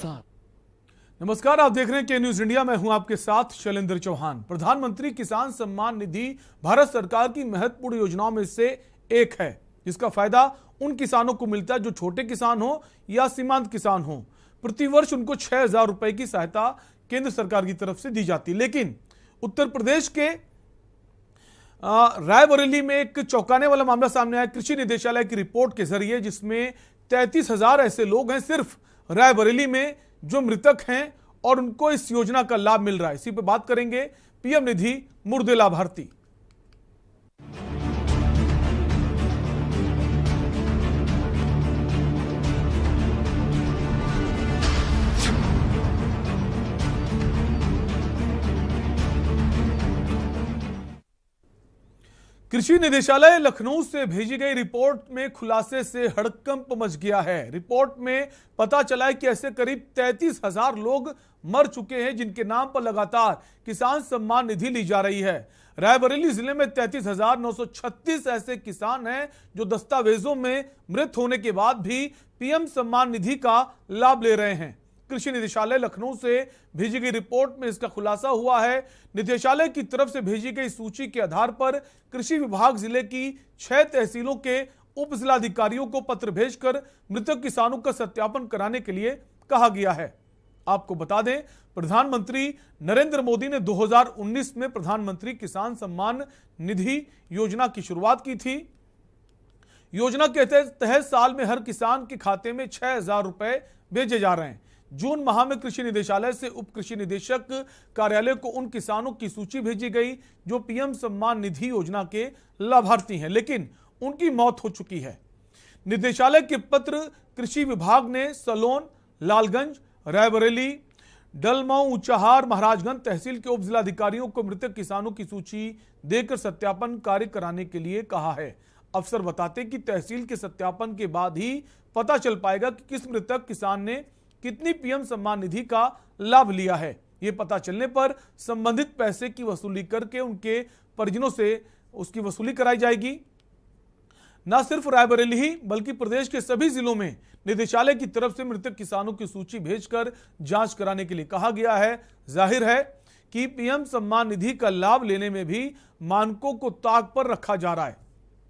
साथ। नमस्कार, आप देख रहे हैं के न्यूज इंडिया। मैं हूं आपके साथ शैलेंद्र चौहान। प्रधानमंत्री किसान सम्मान निधि भारत सरकार की महत्वपूर्ण योजनाओं में से एक है, जिसका फायदा उन किसानों को मिलता है जो छोटे किसान हो या सीमांत किसान हो। प्रतिवर्ष उनको 6,000 रुपए की सहायता केंद्र सरकार की तरफ से दी जाती है। लेकिन उत्तर प्रदेश के रायबरेली में एक चौंकाने वाला मामला सामने आया कृषि निदेशालय की रिपोर्ट के जरिए, जिसमें 33,000 ऐसे लोग हैं सिर्फ रायबरेली में जो मृतक हैं और उनको इस योजना का लाभ मिल रहा है। इसी पे बात करेंगे पीएम निधि मुर्दे लाभार्थी। कृषि निदेशालय लखनऊ से भेजी गई रिपोर्ट में खुलासे से हड़कंप मच गया है। रिपोर्ट में पता चला है कि ऐसे करीब 33,000 लोग मर चुके हैं जिनके नाम पर लगातार किसान सम्मान निधि ली जा रही है। रायबरेली जिले में 33,936 ऐसे किसान हैं जो दस्तावेजों में मृत होने के बाद भी पीएम सम्मान निधि का लाभ ले रहे हैं। कृषि निदेशालय लखनऊ से भेजी गई रिपोर्ट में इसका खुलासा हुआ है। निदेशालय की तरफ से भेजी गई सूची के आधार पर कृषि विभाग जिले की 6 तहसीलों के उप जिलाधिकारियों को पत्र भेजकर मृतक किसानों का सत्यापन कराने के लिए कहा गया है। आपको बता दें, प्रधानमंत्री नरेंद्र मोदी ने 2019 में प्रधानमंत्री किसान सम्मान निधि योजना की शुरुआत की थी। योजना के तहत साल में हर किसान के खाते में 6,000 रुपए भेजे जा रहे हैं। जून माह में कृषि निदेशालय से उप कृषि निदेशक कार्यालय को उन किसानों की सूची भेजी गई जो पीएम सम्मान निधि योजना के लाभार्थी हैं, लेकिन उनकी मौत हो चुकी है। निदेशालय के पत्र कृषि विभाग ने सलोन, लालगंज, रायबरेली, डलमऊ, ऊंचाहार, महाराजगंज तहसील के उप जिलाधिकारियों को मृतक किसानों की सूची देकर सत्यापन कार्य कराने के लिए कहा है। अफसर बताते कि तहसील के सत्यापन के बाद ही पता चल पाएगा कि किस मृतक किसान ने कितनी पीएम सम्मान निधि का लाभ लिया है। यह पता चलने पर संबंधित पैसे की वसूली करके उनके परिजनों से उसकी वसूली कराई जाएगी। न सिर्फ रायबरेली ही बल्कि प्रदेश के सभी जिलों में निदेशालय की तरफ से मृतक किसानों की सूची भेजकर जांच कराने के लिए कहा गया है। जाहिर है कि पीएम सम्मान निधि का लाभ लेने में भी मानकों को ताक पर रखा जा रहा है।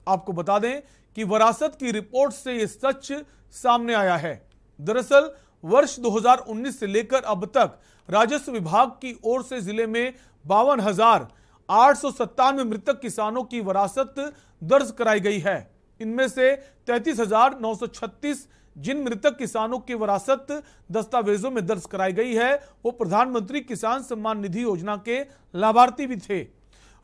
आपको बता दें कि विरासत की रिपोर्ट से यह सच सामने आया है। दरअसल वर्ष 2019 से लेकर अब तक राजस्व विभाग की ओर से जिले में 52,897 मृतक किसानों की विरासत दर्ज कराई गई है। इनमें से 33,936 जिन मृतक किसानों की विरासत दस्तावेजों में दर्ज कराई गई है वो प्रधानमंत्री किसान सम्मान निधि योजना के लाभार्थी भी थे।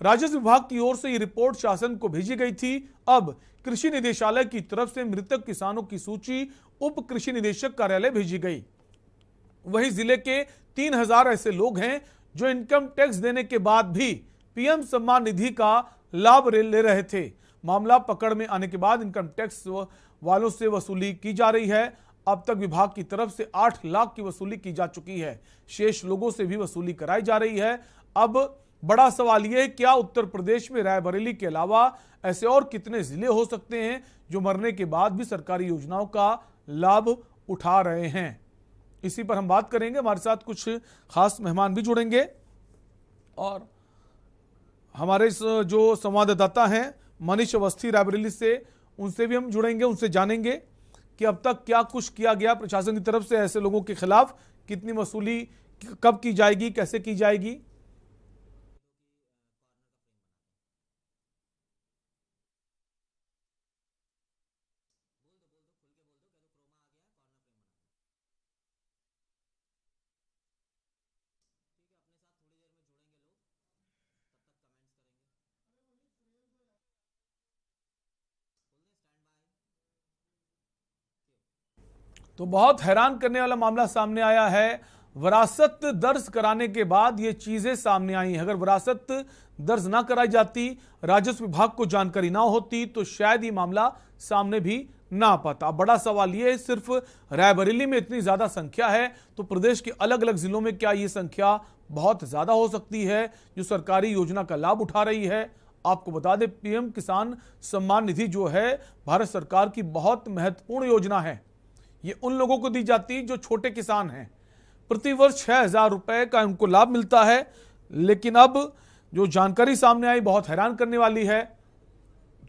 राजस्व विभाग की ओर से ये रिपोर्ट शासन को भेजी गई थी। अब कृषि निदेशालय की तरफ से मृतक किसानों की सूची उप कृषि निदेशक कार्यालय भेजी गई। वहीं जिले के 3,000 ऐसे लोग हैं जो इनकम टैक्स देने के बाद भी पीएम सम्मान निधि का लाभ ले रहे थे। मामला पकड़ में आने के बाद इनकम टैक्स वालों से वसूली की जा रही है। अब तक विभाग की तरफ से 8 लाख की वसूली की जा चुकी है। शेष लोगों से भी वसूली कराई जा रही है। अब बड़ा सवाल यह है, क्या उत्तर प्रदेश में रायबरेली के अलावा ऐसे और कितने जिले हो सकते हैं जो मरने के बाद भी सरकारी योजनाओं का लाभ उठा रहे हैं। इसी पर हम बात करेंगे। हमारे साथ कुछ खास मेहमान भी जुड़ेंगे और हमारे जो संवाददाता हैं मनीष अवस्थी रायबरेली से, उनसे भी हम जुड़ेंगे, उनसे जानेंगे कि अब तक क्या कुछ किया गया प्रशासन की तरफ से ऐसे लोगों के खिलाफ, कितनी वसूली कब की जाएगी, कैसे की जाएगी। तो बहुत हैरान करने वाला मामला सामने आया है। विरासत दर्ज कराने के बाद ये चीजें सामने आई हैं। अगर विरासत दर्ज ना कराई जाती, राजस्व विभाग को जानकारी ना होती, तो शायद ये मामला सामने भी ना आ पाता। बड़ा सवाल ये है, सिर्फ रायबरेली में इतनी ज्यादा संख्या है तो प्रदेश के अलग अलग जिलों में क्या ये संख्या बहुत ज्यादा हो सकती है जो सरकारी योजना का लाभ उठा रही है। आपको बता दें, पीएम किसान सम्मान निधि जो है भारत सरकार की बहुत महत्वपूर्ण योजना है। ये उन लोगों को दी जाती है जो छोटे किसान हैं। प्रतिवर्ष 6,000 रुपए का उनको लाभ मिलता है। लेकिन अब जो जानकारी सामने आई बहुत हैरान करने वाली है,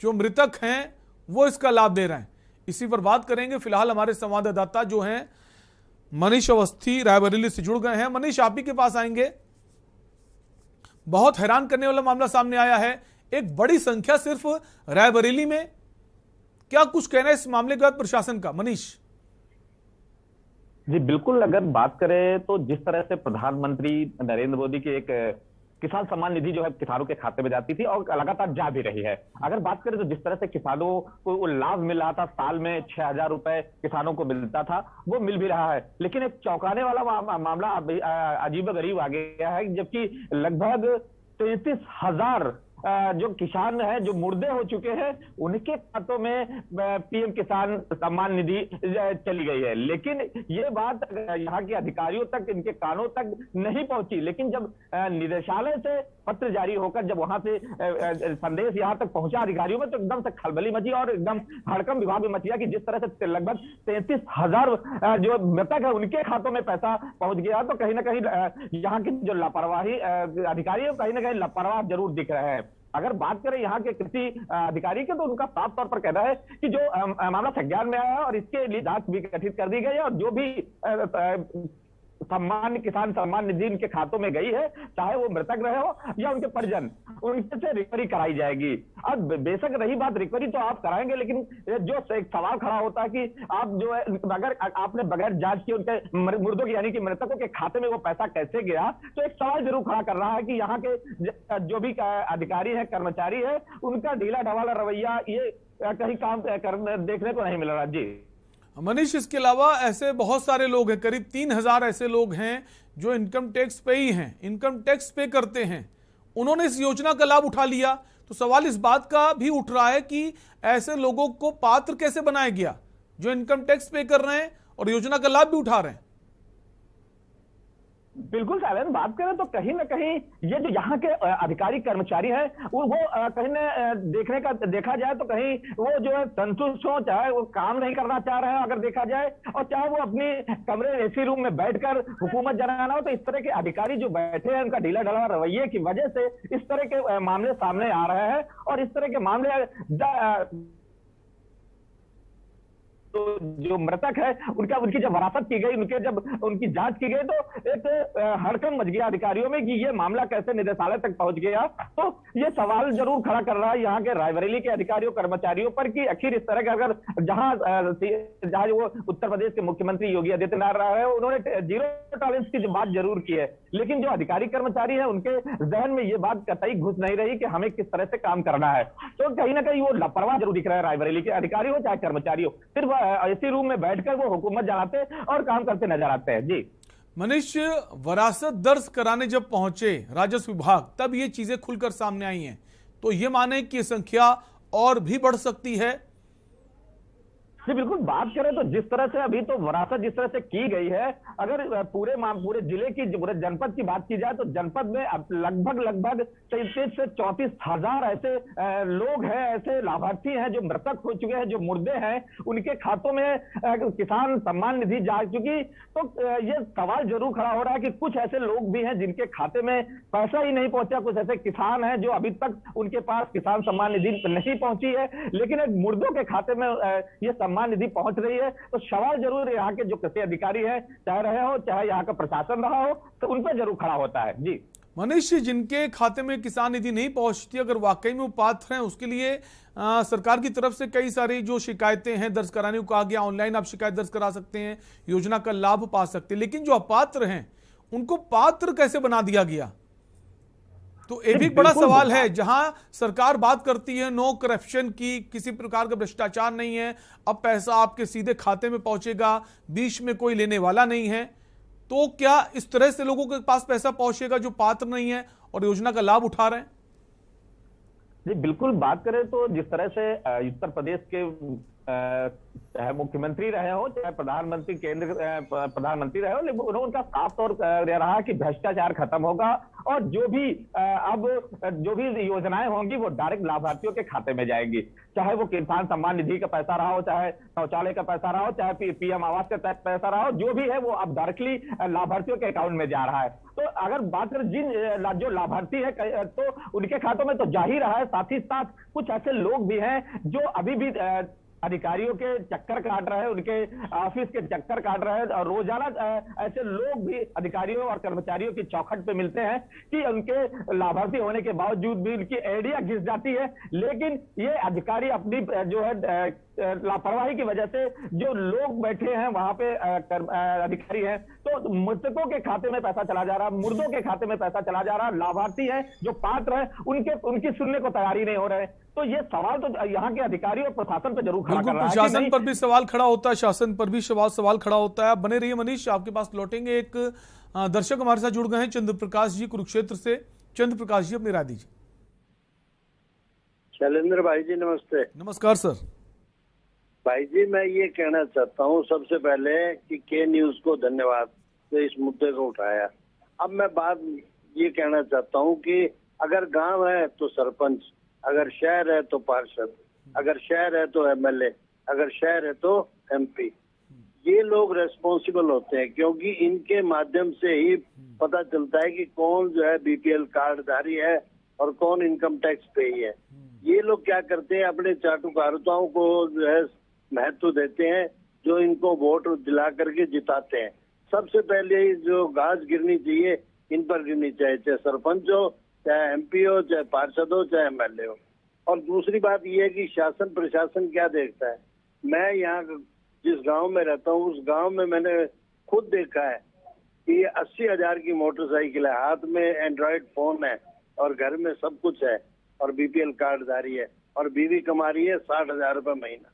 जो मृतक हैं वो इसका लाभ दे रहे हैं। इसी पर बात करेंगे। फिलहाल हमारे संवाददाता जो हैं मनीष अवस्थी रायबरेली से जुड़ गए हैं। मनीष, आप ही के पास आएंगे। बहुत हैरान करने वाला मामला सामने आया है, एक बड़ी संख्या सिर्फ रायबरेली में। क्या कुछ कहना है इस मामले के बाद प्रशासन का? मनीष जी बिल्कुल, अगर बात करें तो जिस तरह से प्रधानमंत्री नरेंद्र मोदी की एक किसान सम्मान निधि जो है किसानों के खाते में जाती थी और लगातार जा भी रही है। अगर बात करें तो जिस तरह से किसानों को लाभ मिल रहा था, साल में 6,000 रुपए किसानों को मिलता था, वो मिल भी रहा है। लेकिन एक चौंकाने वाला मामला अजीबोगरीब आ गया है, जबकि लगभग 33,000 जो किसान हैं जो मुर्दे हो चुके हैं उनके खातों में पीएम किसान सम्मान निधि चली गई है। लेकिन ये बात यहाँ के अधिकारियों तक, इनके कानों तक नहीं पहुंची। लेकिन जब निदेशालय से पत्र जारी होकर जब वहां से संदेश यहाँ तक पहुंचा अधिकारियों में, तो एकदम से खलबली मची और एकदम हड़कंप विभाग में मच गया कि जिस तरह से लगभग 33,000 जो मृतक है उनके खातों में पैसा पहुंच गया। तो कहीं ना कहीं यहाँ की जो लापरवाही अधिकारी है कहीं ना कहीं लापरवाह जरूर दिख रहे हैं। अगर बात करें यहाँ के कृषि अधिकारी के, तो उनका साफ तौर पर कहना है कि जो मामला संज्ञान में आया है और इसके लिए जांच भी गठित कर दी गई है, और जो भी किसान सम्मान निधि इनके खातों में गई है, चाहे वो मृतक रहे हो या उनके परिजन, उनसे से रिकवरी कराई जाएगी। अब बेशक रही बात रिकवरी तो आप कराएंगे, लेकिन जो एक सवाल खड़ा होता है कि आप जो है अगर आपने बगैर जांच किए उनके मुर्दों की यानी कि मृतकों के खाते में वो पैसा कैसे गया, तो एक सवाल जरूर खड़ा कर रहा है कि यहाँ के जो भी अधिकारी है, कर्मचारी है, उनका ढीला ढवाला रवैया ये कहीं काम देखने को नहीं मिल रहा। जी मनीष, इसके अलावा ऐसे बहुत सारे लोग हैं, करीब 3,000 ऐसे लोग हैं जो इनकम टैक्स पे ही हैं, इनकम टैक्स पे करते हैं। उन्होंने इस योजना का लाभ उठा लिया, तो सवाल इस बात का भी उठ रहा है कि ऐसे लोगों को पात्र कैसे बनाया गया जो इनकम टैक्स पे कर रहे हैं और योजना का लाभ भी उठा रहे हैं। बिल्कुल साहब, बात करें तो कहीं ना कहीं ये जो यहाँ के अधिकारी कर्मचारी हैं वो कहीं न देखा जाए तो कहीं वो जो है संतुष्ट हो, चाहे वो काम नहीं करना चाह रहे हैं अगर देखा जाए, और चाहे वो अपनी कमरे एसी रूम में बैठकर हुकूमत जनाना हो, तो इस तरह के अधिकारी जो बैठे हैं उनका ढीला ढाला रवैये की वजह से इस तरह के मामले सामने आ रहे हैं। और इस तरह के मामले तो जो मृतक है उनकी जब वरासत की गई, जब उनकी जांच की गई, तो एक हड़कंप मच गया अधिकारियों में कि ये मामला कैसे निदेशालय तक पहुंच गया। तो ये सवाल जरूर खड़ा कर रहा है यहाँ के रायबरेली के अधिकारियों कर्मचारियों पर कि आखिर इस तरह के अगर जहां वो उत्तर प्रदेश के मुख्यमंत्री योगी आदित्यनाथ रहे हैं, उन्होंने जीरो टॉलरेंस की जो बात जरूर की है, लेकिन जो अधिकारी कर्मचारी है उनके जहन में ये बात कतई घुस नहीं रही कि हमें किस तरह से काम करना है। तो कहीं ना कहीं वो लापरवाह जरूर दिख रहा है, रायबरेली के अधिकारी हो चाहे कर्मचारी हो, सिर्फ इसी रूम में बैठकर वो हुकूमत चलाते और काम करते नजर आते हैं। जी मनीष, वरासत दर्ज कराने जब पहुंचे राजस्व विभाग, तब ये चीजें खुलकर सामने आई हैं, तो ये माने कि संख्या और भी बढ़ सकती है। जी बिल्कुल, बात करें तो जिस तरह से अभी तो वरासत जिस तरह से की गई है, अगर पूरे जिले की, पूरे जनपद की बात की जाए तो जनपद में अब लगभग 33 से 34,000 ऐसे लोग हैं, ऐसे लाभार्थी हैं जो मृतक हो चुके हैं, जो मुर्दे हैं, उनके खातों में किसान सम्मान निधि जा चुकी। तो ये सवाल जरूर खड़ा हो रहा है कि कुछ ऐसे लोग भी हैं जिनके खाते में पैसा ही नहीं पहुंचा, कुछ ऐसे किसान हैं जो अभी तक उनके पास किसान सम्मान निधि नहीं पहुंची है, लेकिन एक मुर्दों के खाते में ये सम्मान निधि पहुंच रही है। तो सवाल जरूर यहाँ के जो कृषि अधिकारी है, चाहे रहे हो चाहे यहाँ का प्रशासन रहा हो, तो उन पर जरूर खड़ा होता है। जी मनीष, जिनके खाते में किसान निधि नहीं पहुंचती, अगर वाकई में वो पात्र हैं, उसके लिए सरकार की तरफ से कई सारी जो शिकायतें हैं दर्ज कराने को कहा गया। ऑनलाइन आप शिकायत दर्ज करा सकते हैं, योजना का लाभ पा सकते हैं, लेकिन जो अपात्र हैं उनको पात्र कैसे बना दिया गया? तो ये भी बड़ा सवाल है। जहां सरकार बात करती है नो करप्शन की, किसी प्रकार का भ्रष्टाचार नहीं है, अब पैसा आपके सीधे खाते में पहुंचेगा, बीच में कोई लेने वाला नहीं है, तो क्या इस तरह से लोगों के पास पैसा पहुंचेगा जो पात्र नहीं है और योजना का लाभ उठा रहे हैं? जी बिल्कुल, बात करें तो जिस तरह से उत्तर प्रदेश के चाहे मुख्यमंत्री रहे हो, चाहे प्रधानमंत्री, केंद्र प्रधानमंत्री रहे हो, लेकिन उनका साफ तौर पर रहा कि भ्रष्टाचार खत्म होगा और जो भी योजनाएं होंगी वो डायरेक्ट लाभार्थियों के खाते में जाएंगी। चाहे वो किसान सम्मान निधि का पैसा रहा हो, चाहे शौचालय का पैसा रहा हो, चाहे पीएम आवास का पैसा रहा हो, जो भी है वो अब डायरेक्टली लाभार्थियों के अकाउंट में जा रहा है। तो अगर बात करें जो लाभार्थी है तो उनके खातों में तो जा ही रहा है, साथ ही साथ कुछ ऐसे लोग भी हैं जो अभी भी अधिकारियों के चक्कर काट रहे हैं, उनके ऑफिस के चक्कर काट रहे हैं, और रोजाना ऐसे लोग भी अधिकारियों और कर्मचारियों की चौखट पे मिलते हैं कि उनके लाभार्थी होने के बावजूद भी उनकी एडिया घिस जाती है। लेकिन ये अधिकारी अपनी जो है लापरवाही की वजह से जो लोग बैठे हैं वहां पे अधिकारी हैं, तो मृतकों के खाते में पैसा चला जा रहा, मुर्दों के खाते में पैसा चला जा रहा, लाभार्थी हैं जो पात्र हैं उनकी सुनने को तैयारी नहीं हो रहे। तो ये सवाल तो यहाँ के अधिकारी और प्रशासन पर जरूर खड़ा कर रहा है। प्रशासन पर भी सवाल खड़ा होता है, शासन पर भी सवाल खड़ा होता है। आप बने रहिए मनीष, आपके पास लौटेंगे। एक दर्शक हमारे साथ जुड़ गए हैं, चंद्र प्रकाश जी कुरुक्षेत्र से। चंद्र प्रकाश जी, अपनी राय दीजिए। शैलेंद्र भाई जी नमस्ते। नमस्कार सर। भाई जी, मैं ये कहना चाहता हूँ सबसे पहले कि के न्यूज को धन्यवाद तो इस मुद्दे को उठाया। अब मैं बात ये कहना चाहता हूँ कि अगर गांव है तो सरपंच, अगर शहर है तो पार्षद, अगर शहर है तो एमएलए, अगर शहर है तो एमपी, ये लोग रेस्पॉन्सिबल होते हैं, क्योंकि इनके माध्यम से ही पता चलता है कि कौन जो है बीपीएल कार्डधारी है और कौन इनकम टैक्स पेई है। ये लोग क्या करते हैं, अपने चाटुकारिताओं को जो है महत्व देते हैं, जो इनको वोट दिला करके जिताते हैं। सबसे पहले जो घास गिरनी चाहिए इन पर गिरनी चाहिए, चाहे सरपंच हो, चाहे एमपी हो, चाहे पार्षद हो, चाहे एमएलए हो। और दूसरी बात यह है कि शासन प्रशासन क्या देखता है। मैं यहाँ जिस गांव में रहता हूँ उस गांव में मैंने खुद देखा है कि 80,000 की मोटरसाइकिल है, हाथ में एंड्रॉइड फोन है और घर में सब कुछ है और बीपीएल कार्डधारी है, और बीवी कमा रही है 60,000 रुपए महीना,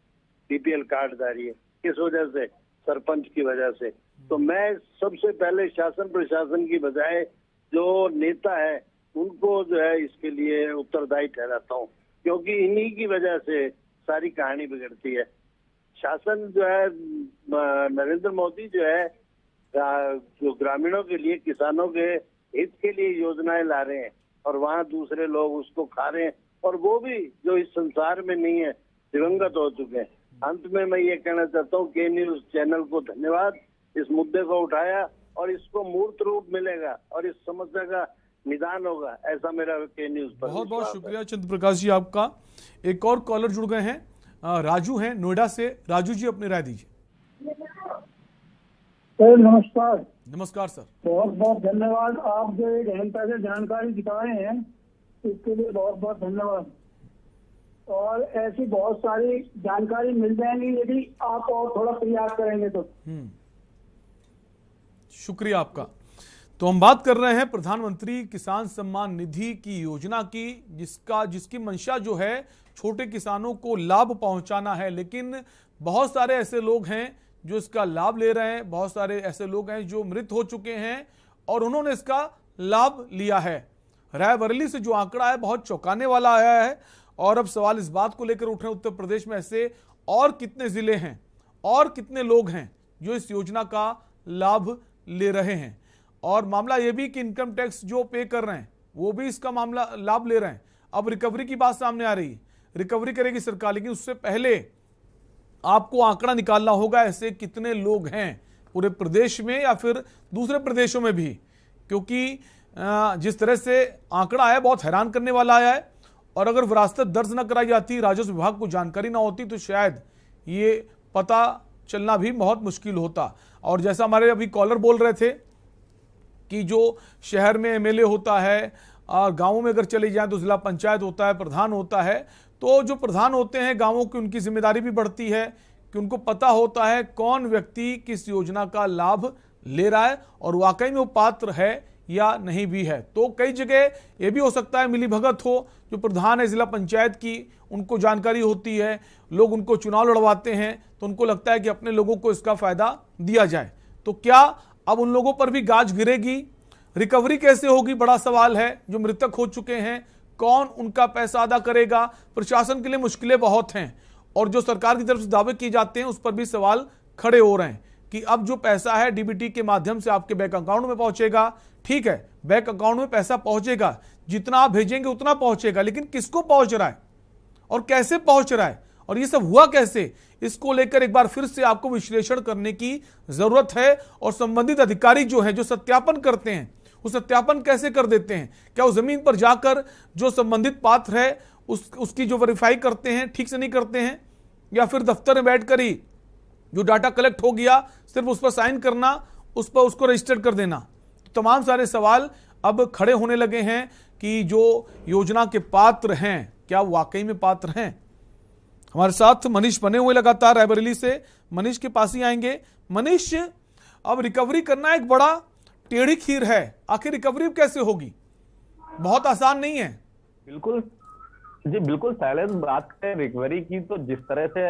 बीपीएल कार्डधारी है। किस वजह से? सरपंच की वजह से। तो मैं सबसे पहले शासन प्रशासन की बजाय जो नेता है उनको जो है इसके लिए उत्तरदायी ठहराता हूँ, क्योंकि इन्हीं की वजह से सारी कहानी बिगड़ती है। शासन जो है, नरेंद्र मोदी जो है जो ग्रामीणों के लिए, किसानों के हित के लिए योजनाएं ला रहे हैं और वहाँ दूसरे लोग उसको खा रहे हैं, और वो भी जो इस संसार में नहीं है, दिवंगत हो चुके हैं। अंत में मैं ये कहना चाहता हूँ के न्यूज चैनल को धन्यवाद, इस मुद्दे को उठाया और इसको मूर्त रूप मिलेगा और इस समस्या का निदान होगा, ऐसा मेरा के न्यूज पर बहुत बहुत शुक्रिया चंद्र प्रकाश जी आपका। एक और कॉलर जुड़ गए हैं, राजू हैं नोएडा से। राजू जी, अपनी राय दीजिए। सर नमस्कार। नमस्कार सर। बहुत बहुत धन्यवाद, आप जो एक अहम से जानकारी दिखाए हैं इसके लिए बहुत बहुत धन्यवाद। और ऐसी बहुत सारी जानकारी मिल जाएंगी यदि आप और थोड़ा प्रयास करेंगे तो। शुक्रिया आपका। तो हम बात कर रहे हैं प्रधानमंत्री किसान सम्मान निधि की योजना की, जिसकी मंशा जो है छोटे किसानों को लाभ पहुंचाना है, लेकिन बहुत सारे ऐसे लोग हैं जो इसका लाभ ले रहे हैं, बहुत सारे ऐसे लोग हैं जो मृत हो चुके हैं और उन्होंने इसका लाभ लिया है। रायबरेली से जो आंकड़ा है बहुत चौंकाने वाला आया है, और अब सवाल इस बात को लेकर उठ रहे हैं उत्तर प्रदेश में ऐसे और कितने जिले हैं और कितने लोग हैं जो इस योजना का लाभ ले रहे हैं। और मामला यह भी कि इनकम टैक्स जो पे कर रहे हैं वो भी इसका मामला लाभ ले रहे हैं। अब रिकवरी की बात सामने आ रही है, रिकवरी करेगी सरकार, लेकिन उससे पहले आपको आंकड़ा निकालना होगा ऐसे कितने लोग हैं पूरे प्रदेश में या फिर दूसरे प्रदेशों में भी, क्योंकि जिस तरह से आंकड़ा आया बहुत हैरान करने वाला आया है। और अगर विरासत दर्ज न कराई जाती, राजस्व विभाग को जानकारी ना होती, तो शायद ये पता चलना भी बहुत मुश्किल होता। और जैसा हमारे अभी कॉलर बोल रहे थे कि जो शहर में एमएलए होता है और गांवों में अगर चले जाएं तो जिला पंचायत होता है, प्रधान होता है, तो जो प्रधान होते हैं गांवों की उनकी जिम्मेदारी भी बढ़ती है कि उनको पता होता है कौन व्यक्ति किस योजना का लाभ ले रहा है और वाकई में वो पात्र है या नहीं भी है। तो कई जगह ये भी हो सकता है मिली भगत हो, जो प्रधान है जिला पंचायत की उनको जानकारी होती है, लोग उनको चुनाव लड़वाते हैं तो उनको लगता है कि अपने लोगों को इसका फायदा दिया जाए। तो क्या अब उन लोगों पर भी गाज गिरेगी? रिकवरी कैसे होगी, बड़ा सवाल है। जो मृतक हो चुके हैं कौन उनका पैसा अदा करेगा? प्रशासन के लिए मुश्किलें बहुत हैं और जो सरकार की तरफ से दावे किए जाते हैं उस पर भी सवाल खड़े हो रहे हैं कि अब जो पैसा है डीबीटी के माध्यम से आपके बैंक अकाउंट में पहुंचेगा। ठीक है, बैंक अकाउंट में पैसा पहुंचेगा, जितना आप भेजेंगे उतना पहुंचेगा, लेकिन किसको पहुंच रहा है और कैसे पहुंच रहा है और ये सब हुआ कैसे, इसको लेकर एक बार फिर से आपको विश्लेषण करने की जरूरत है। और संबंधित अधिकारी जो है, जो सत्यापन करते हैं, वो सत्यापन कैसे कर देते हैं? क्या वो जमीन पर जाकर जो संबंधित पात्र है उसकी जो वेरीफाई करते हैं ठीक से नहीं करते हैं, या फिर दफ्तर में बैठकर ही जो डाटा कलेक्ट हो गया सिर्फ उस पर साइन करना, उस पर उसको रजिस्टर कर देना? तमाम सारे सवाल अब खड़े होने लगे हैं कि जो योजना के पात्र हैं क्या वाकई में पात्र हैं। हमारे साथ मनीष बने हुए लगातार रायबरेली से, मनीष के पास ही आएंगे। मनीष, अब रिकवरी करना एक बड़ा टेढ़ी खीर है, आखिर रिकवरी कैसे होगी? बहुत आसान नहीं है। बिल्कुल जी, बिल्कुल शैलेश, बात करें रिकवरी की तो जिस तरह से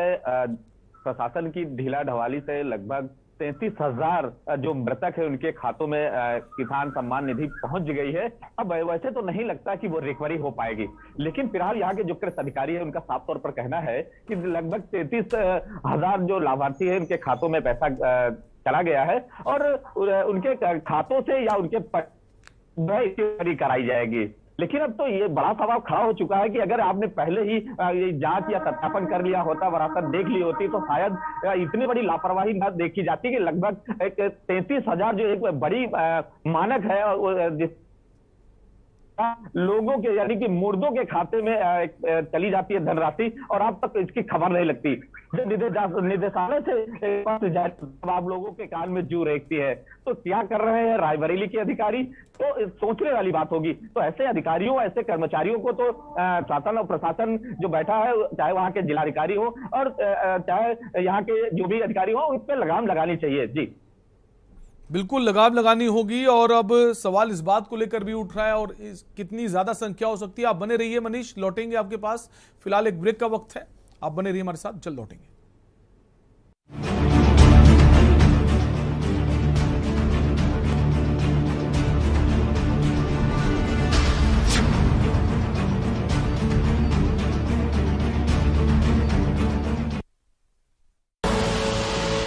प्रशासन की ढीला ढवाली से लगभग 33,000 जो मृतक है उनके खातों में किसान सम्मान निधि पहुंच गई है। अब वैसे तो नहीं लगता कि वो रिकवरी हो पाएगी, लेकिन फिलहाल यहाँ के जो कृषि अधिकारी है उनका साफ तौर पर कहना है कि लगभग 33,000 जो लाभार्थी है उनके खातों में पैसा चला गया है और उनके खातों से या उनके रिकवरी कराई जाएगी। लेकिन अब तो ये बड़ा सवाल खड़ा हो चुका है कि अगर आपने पहले ही ये जांच या सत्यापन कर लिया होता, वरासत देख ली होती, तो शायद इतनी बड़ी लापरवाही न देखी जाती कि लगभग 33,000 जो एक बड़ी मानक है जिस लोगों के यानी कि मुर्दों के खाते में चली जाती है धनराशि और अब तक इसकी खबर नहीं लगती। जब निदेशालय से आप लोगों के कान में जू रेखती है, तो क्या कर रहे हैं रायबरेली के अधिकारी? तो सोचने वाली बात होगी। तो ऐसे अधिकारियों, ऐसे कर्मचारियों को तो शासन और प्रशासन जो बैठा है, चाहे वहां के जिलाधिकारी हो और चाहे यहाँ के जो भी अधिकारी हो, उस पर लगाम लगानी चाहिए। जी बिल्कुल लगाम लगानी होगी। और अब सवाल इस बात को लेकर भी उठ रहा है और कितनी ज्यादा संख्या हो सकती है। आप बने रहिए मनीष, लौटेंगे आपके पास, फिलहाल एक ब्रेक का वक्त है, आप बने रहिए हमारे साथ, जल्द लौटेंगे।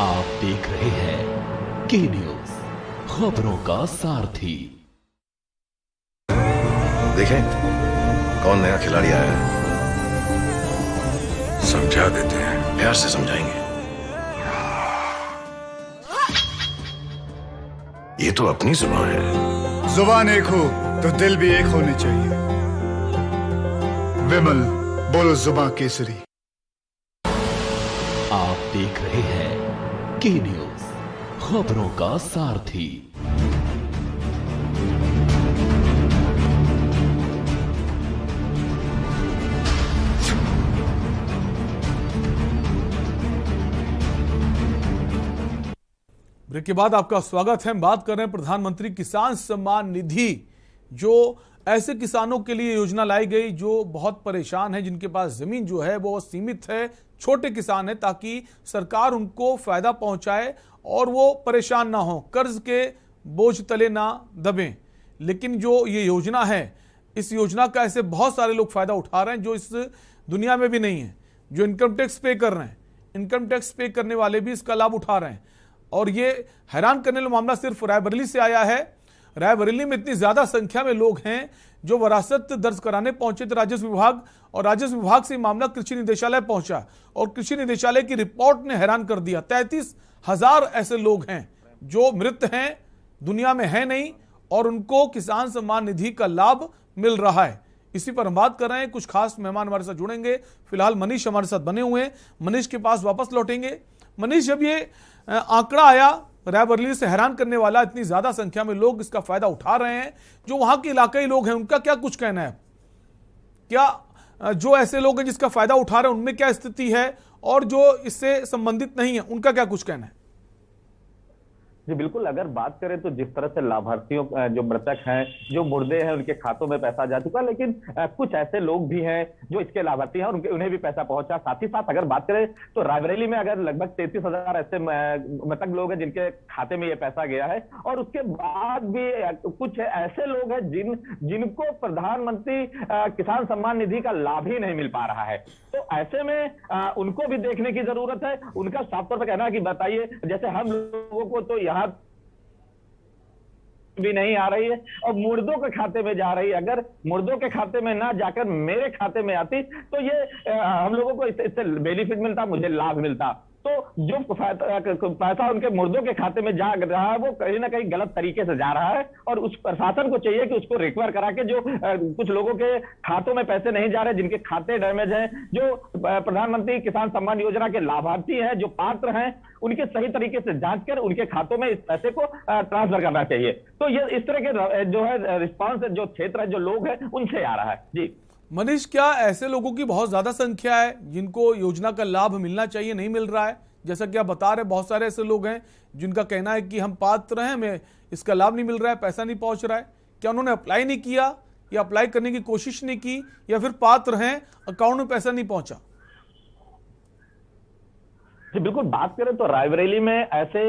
आप देख रहे हैं के न्यूज, खबरों का सारथी। देखें कौन नया खिलाड़ी आया है, समझा देते हैं, प्यार से समझाएंगे। ये तो अपनी जुबान है। जुबान एक हो तो दिल भी एक होने चाहिए। विमल, बोलो जुबान केसरी। आप देख रहे हैं के न्यूज, खबरों का सारथी। ब्रेक के बाद आपका स्वागत है। हम बात कर रहे हैं प्रधानमंत्री किसान सम्मान निधि, जो ऐसे किसानों के लिए योजना लाई गई जो बहुत परेशान है, जिनके पास जमीन जो है वो सीमित है, छोटे किसान है, ताकि सरकार उनको फायदा पहुंचाए और वो परेशान ना हो, कर्ज के बोझ तले ना दबें। लेकिन जो ये योजना है, इस योजना का ऐसे बहुत सारे लोग फायदा उठा रहे हैं जो इस दुनिया में भी नहीं है, जो इनकम टैक्स पे कर रहे हैं, इनकम टैक्स पे करने वाले भी इसका लाभ उठा रहे हैं। और ये हैरान करने वाला मामला सिर्फ रायबरेली से आया है। रायबरेली में इतनी ज्यादा संख्या में लोग हैं जो वरासत दर्ज कराने पहुंचे थे राजस्व विभाग, और राजस्व विभाग से मामला कृषि निदेशालय पहुंचा और कृषि निदेशालय की रिपोर्ट ने हैरान कर दिया। 33,000 ऐसे लोग हैं जो मृत हैं, दुनिया में है नहीं, और उनको किसान सम्मान निधि का लाभ मिल रहा है। इसी पर हम बात कर रहे हैं। कुछ खास मेहमान हमारे साथ जुड़ेंगे। फिलहाल मनीष हमारे साथ बने हुए हैं, मनीष के पास वापस लौटेंगे। मनीष, जब ये आंकड़ा आया रायबरेली से, हैरान करने वाला, इतनी ज्यादा संख्या में लोग इसका फायदा उठा रहे हैं, जो वहां के इलाकाई लोग हैं, उनका क्या कुछ कहना है? क्या जो ऐसे लोग हैं जिसका फायदा उठा रहे हैं उनमें क्या स्थिति है, और जो इससे संबंधित नहीं है उनका क्या कुछ कहना है? जी बिल्कुल, अगर बात करें तो जिस तरह से लाभार्थियों जो मृतक हैं, जो मुर्दे हैं, उनके खातों में पैसा जा चुका, लेकिन कुछ ऐसे लोग भी हैं जो इसके लाभार्थी हैं और उन्हें भी पैसा पहुंचा। साथ ही साथ अगर बात करें तो रायबरेली में अगर लगभग 33,000 ऐसे मृतक लोग हैं जिनके खाते में ये पैसा गया है, और उसके बाद भी कुछ ऐसे लोग हैं जिनको प्रधानमंत्री किसान सम्मान निधि का लाभ ही नहीं मिल पा रहा है। तो ऐसे में उनको भी देखने की जरूरत है। उनका साफ तौर पर कहना है कि बताइए, जैसे हम लोगों को तो यहाँ भी नहीं आ रही है और मुर्दों के खाते में जा रही है। अगर मुर्दों के खाते में ना जाकर मेरे खाते में आती तो ये हम लोगों को इससे बेनिफिट मिलता, मुझे लाभ मिलता। तो जो पैसा उनके मुर्दों के खाते में जा रहा है वो कहीं ना कहीं गलत तरीके से जा रहा है, और उस प्रशासन को चाहिए कि उसको रिकवर करा के जो कुछ लोगों के खातों में पैसे नहीं जा रहे, जिनके खाते डैमेज हैं, जो प्रधानमंत्री किसान सम्मान योजना के लाभार्थी हैं, जो पात्र हैं, उनके सही तरीके से जांच कर उनके खातों में इस पैसे को ट्रांसफर करना चाहिए। तो ये इस तरह के जो है रिस्पॉन्स जो क्षेत्र है, जो लोग हैं, उनसे आ रहा है। जी मनीष, क्या ऐसे लोगों की बहुत ज्यादा संख्या है जिनको योजना का लाभ मिलना चाहिए, नहीं मिल रहा है? जैसा कि आप बता रहे, बहुत सारे ऐसे लोग हैं जिनका कहना है कि हम पात्र हैं, हमें इसका लाभ नहीं मिल रहा है, पैसा नहीं पहुंच रहा है। क्या उन्होंने अप्लाई नहीं किया या अप्लाई करने की कोशिश नहीं की, या फिर पात्र हैं, अकाउंट में पैसा नहीं पहुंचा? जी बिल्कुल, बात करें तो रायबरेली में ऐसे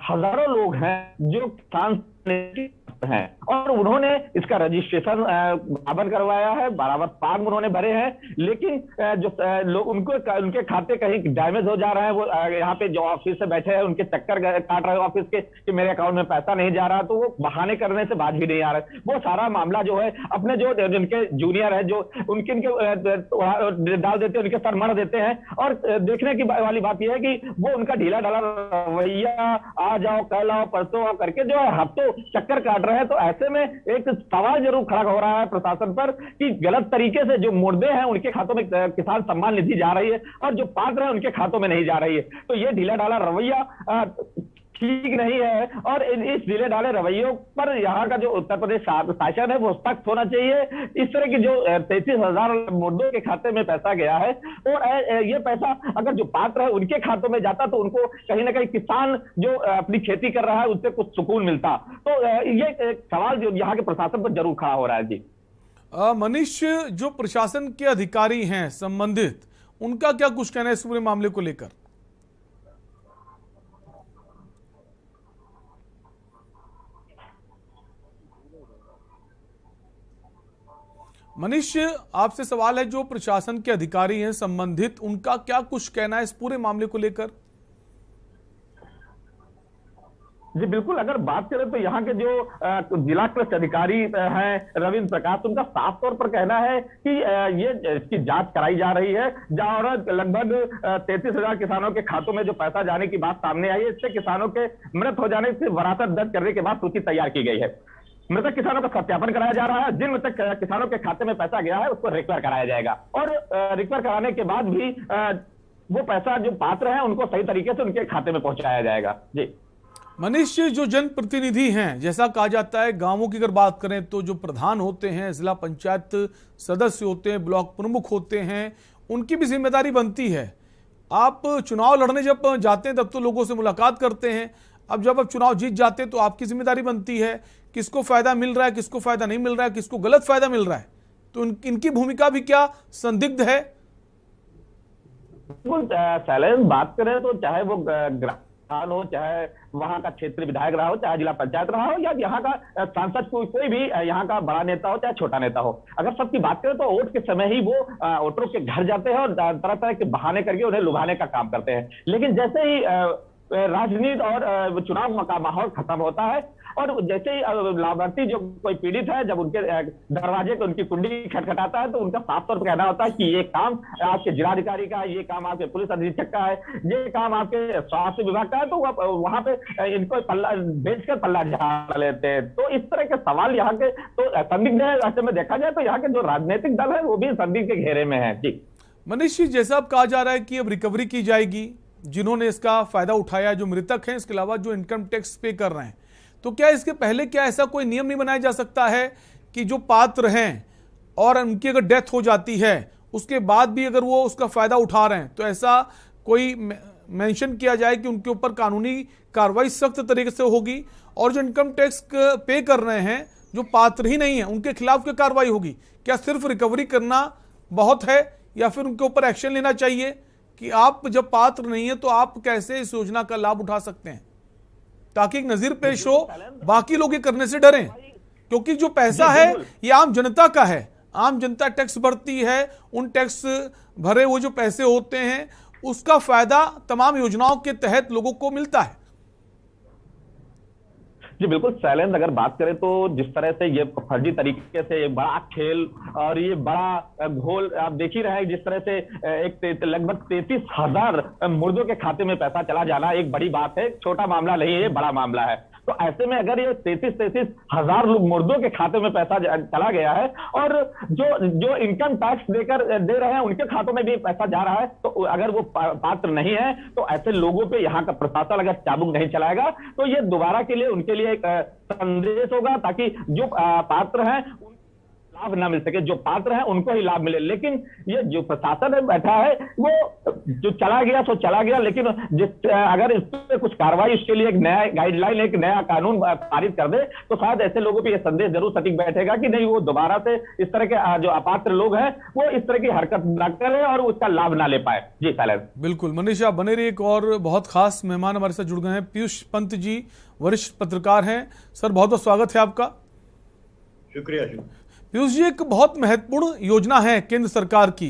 हजारों लोग हैं जो किसान हैं और उन्होंने इसका रजिस्ट्रेशन बराबर करवाया है, बराबर फॉर्म उन्होंने भरे हैं, लेकिन जो लोग उनके खाते कहीं डैमेज हो जा रहे हैं। वो यहाँ पे जो ऑफिस से बैठे हैं उनके चक्कर काट रहे हैं ऑफिस के कि मेरे अकाउंट में पैसा नहीं जा रहा, तो वो बहाने करने से बात भी नहीं आ रहा है। वो सारा मामला जो है अपने जो जिनके जूनियर है, जो उनके डाल देते हैं, उनके सर मर देते हैं। और देखने की वाली बात यह है कि वो उनका ढीला ढाला रवैया, आ जाओ कल आओ परसों आओ करके जो है हफ्तों चक्कर काट रहे हैं। तो ऐसे में एक सवाल जरूर खड़ा हो रहा है प्रशासन पर कि गलत तरीके से जो मुर्दे हैं उनके खातों में किसान सम्मान निधि जा रही है और जो पात्र हैं उनके खातों में नहीं जा रही है। तो ये ढीला ढाला रवैया ठीक नहीं है, और इस ढीले ढाले रवैयों पर यहाँ का जो उत्तर प्रदेश शासन है वो सख्त होना चाहिए। इस तरह की जो 33,000 मुर्दों के खाते में पैसा गया है, और ये पैसा अगर जो पात्र है उनके खातों में जाता तो उनको कहीं ना कहीं किसान जो अपनी खेती कर रहा है उससे कुछ सुकून मिलता। तो ये एक सवाल जो यहाँ के प्रशासन पर जरूर खड़ा हो रहा है। जी मनीष, जो प्रशासन के अधिकारी हैं संबंधित, उनका क्या कुछ कहना है इस पूरे मामले को लेकर? मनीष, आपसे सवाल है, जो प्रशासन के अधिकारी हैं संबंधित, उनका क्या कुछ कहना है इस पूरे मामले को लेकर? जी बिल्कुल, अगर बात करें तो यहाँ के जो जिला कृषि अधिकारी हैं रविंद्र प्रकाश, उनका साफ तौर पर कहना है कि ये इसकी जांच कराई जा रही है, जहां लगभग 33,000 किसानों के खातों में जो पैसा जाने की बात सामने आई है, इससे किसानों के मृत हो जाने से वरासत दर्ज करने के बाद सूची तैयार की गई है। मृतक किसानों का सत्यापन कराया जा रहा है, जिन मृतक किसानों के खाते में पैसा गया है उसको रिकवर कराया जाएगा, और रिकवर कराने के बाद भी वो पैसा जो पात्र हैं उनको सही तरीके से उनके खाते में पहुंचाया जाएगा। जी मनीष, जो जनप्रतिनिधि हैं, जैसा कहा जाता है, गांवों की अगर बात करें तो जो प्रधान होते हैं, जिला पंचायत सदस्य होते हैं, ब्लॉक प्रमुख होते हैं, उनकी भी जिम्मेदारी बनती है। आप चुनाव लड़ने जब जाते हैं तब तो लोगों से मुलाकात करते हैं, अब जब आप चुनाव जीत जाते हैं तो आपकी जिम्मेदारी बनती है किसको फायदा मिल रहा है, किसको फायदा नहीं मिल रहा है, किसको गलत फायदा मिल रहा है। तो इनकी भूमिका भी क्या संदिग्ध है? शैलेंद्र, बात करें तो चाहे वो ग्राम हो, चाहे वहां का क्षेत्रीय विधायक रहा हो, चाहे जिला पंचायत रहा हो, या यहाँ का सांसद कोई भी यहाँ का बड़ा नेता हो चाहे छोटा नेता हो, अगर सबकी बात करें तो वोट के समय ही वो वोटरों के घर जाते हैं और तरह तरह के बहाने करके उन्हें लुभाने का काम करते हैं। लेकिन जैसे ही राजनीति और चुनाव का माहौल खत्म होता है और जैसे ही लाभार्थी जो कोई पीड़ित है, जब उनके दरवाजे पर उनकी कुंडी खटखटाता है तो उनका साफ तौर पर कहना होता है कि ये काम आपके जिलाधिकारी का है, ये काम आपके पुलिस अधीक्षक का है, ये काम आपके स्वास्थ्य विभाग का है, तो वहां पे इनको पल्ला बेचकर पल्ला झाड़ लेते हैं। तो इस तरह के सवाल यहाँ के तो संदिग्ध है। ऐसे में देखा जाए तो यहाँ के जो राजनीतिक दल है वो भी संदिग्ध के घेरे में है। जी मनीष जी, जैसा अब कहा जा रहा है कि अब रिकवरी की जाएगी जिन्होंने इसका फायदा उठाया, जो मृतक हैं, इसके अलावा जो इनकम टैक्स पे कर रहे हैं, तो क्या इसके पहले क्या ऐसा कोई नियम नहीं बनाया जा सकता है कि जो पात्र हैं और उनकी अगर डेथ हो जाती है उसके बाद भी अगर वो उसका फायदा उठा रहे हैं तो ऐसा कोई मेंशन किया जाए कि उनके ऊपर कानूनी कार्रवाई सख्त तरीके से होगी, और जो इनकम टैक्स पे कर रहे हैं जो पात्र ही नहीं है उनके खिलाफ क्या कार्रवाई होगी? क्या सिर्फ रिकवरी करना बहुत है या फिर उनके ऊपर एक्शन लेना चाहिए कि आप जब पात्र नहीं है तो आप कैसे इस योजना का लाभ उठा सकते हैं, ताकि एक नजीर पेश हो, बाकी लोग ये करने से डरें? क्योंकि जो पैसा है ये आम जनता का है, आम जनता टैक्स भरती है, उन टैक्स भरे वो जो पैसे होते हैं उसका फायदा तमाम योजनाओं के तहत लोगों को मिलता है। जी बिल्कुल शैलेंद्र, अगर बात करें तो जिस तरह से ये फर्जी तरीके से ये बड़ा खेल और ये बड़ा घोल आप देख ही रहे हैं, जिस तरह से एक लगभग 33,000 मुर्दों के खाते में पैसा चला जाना एक बड़ी बात है, छोटा मामला नहीं है, ये बड़ा मामला है। तो ऐसे में अगर ये 33,000 लोग मुर्दों के खाते में पैसा चला गया है और जो इनकम टैक्स दे रहे हैं उनके खातों में भी पैसा जा रहा है, तो अगर वो पात्र नहीं है तो ऐसे लोगों पे यहाँ का प्रशासन अगर चाबुक नहीं चलाएगा तो ये दोबारा के लिए उनके लिए एक संदेश होगा, ताकि जो पात्र हैं लाभ ना मिल सके, जो पात्र हैं उनको ही लाभ मिले। लेकिन ये जो प्रशासन है बैठा है वो जो चला गया सो चला गया, लेकिन अगर इस पर कुछ कार्रवाई, इसके लिए एक नया गाइडलाइन, एक नया कानून पारित कर दे तो शायद ऐसे लोगों पे ये संदेश जरूर सटीक बैठेगा कि नहीं, वो दोबारा से इस तरह के जो अपात्र लोग हैं वो इस तरह की हरकत ना करें और उसका लाभ ना ले पाए। जी सालेब। बिल्कुल मनीष, आप बने रहिए। एक और बहुत खास मेहमान हमारे साथ जुड़ गए हैं, पीयूष पंत जी, वरिष्ठ पत्रकार हैं। सर बहुत बहुत स्वागत है आपका। शुक्रिया। पीयूष जी, एक बहुत महत्वपूर्ण योजना है केंद्र सरकार की,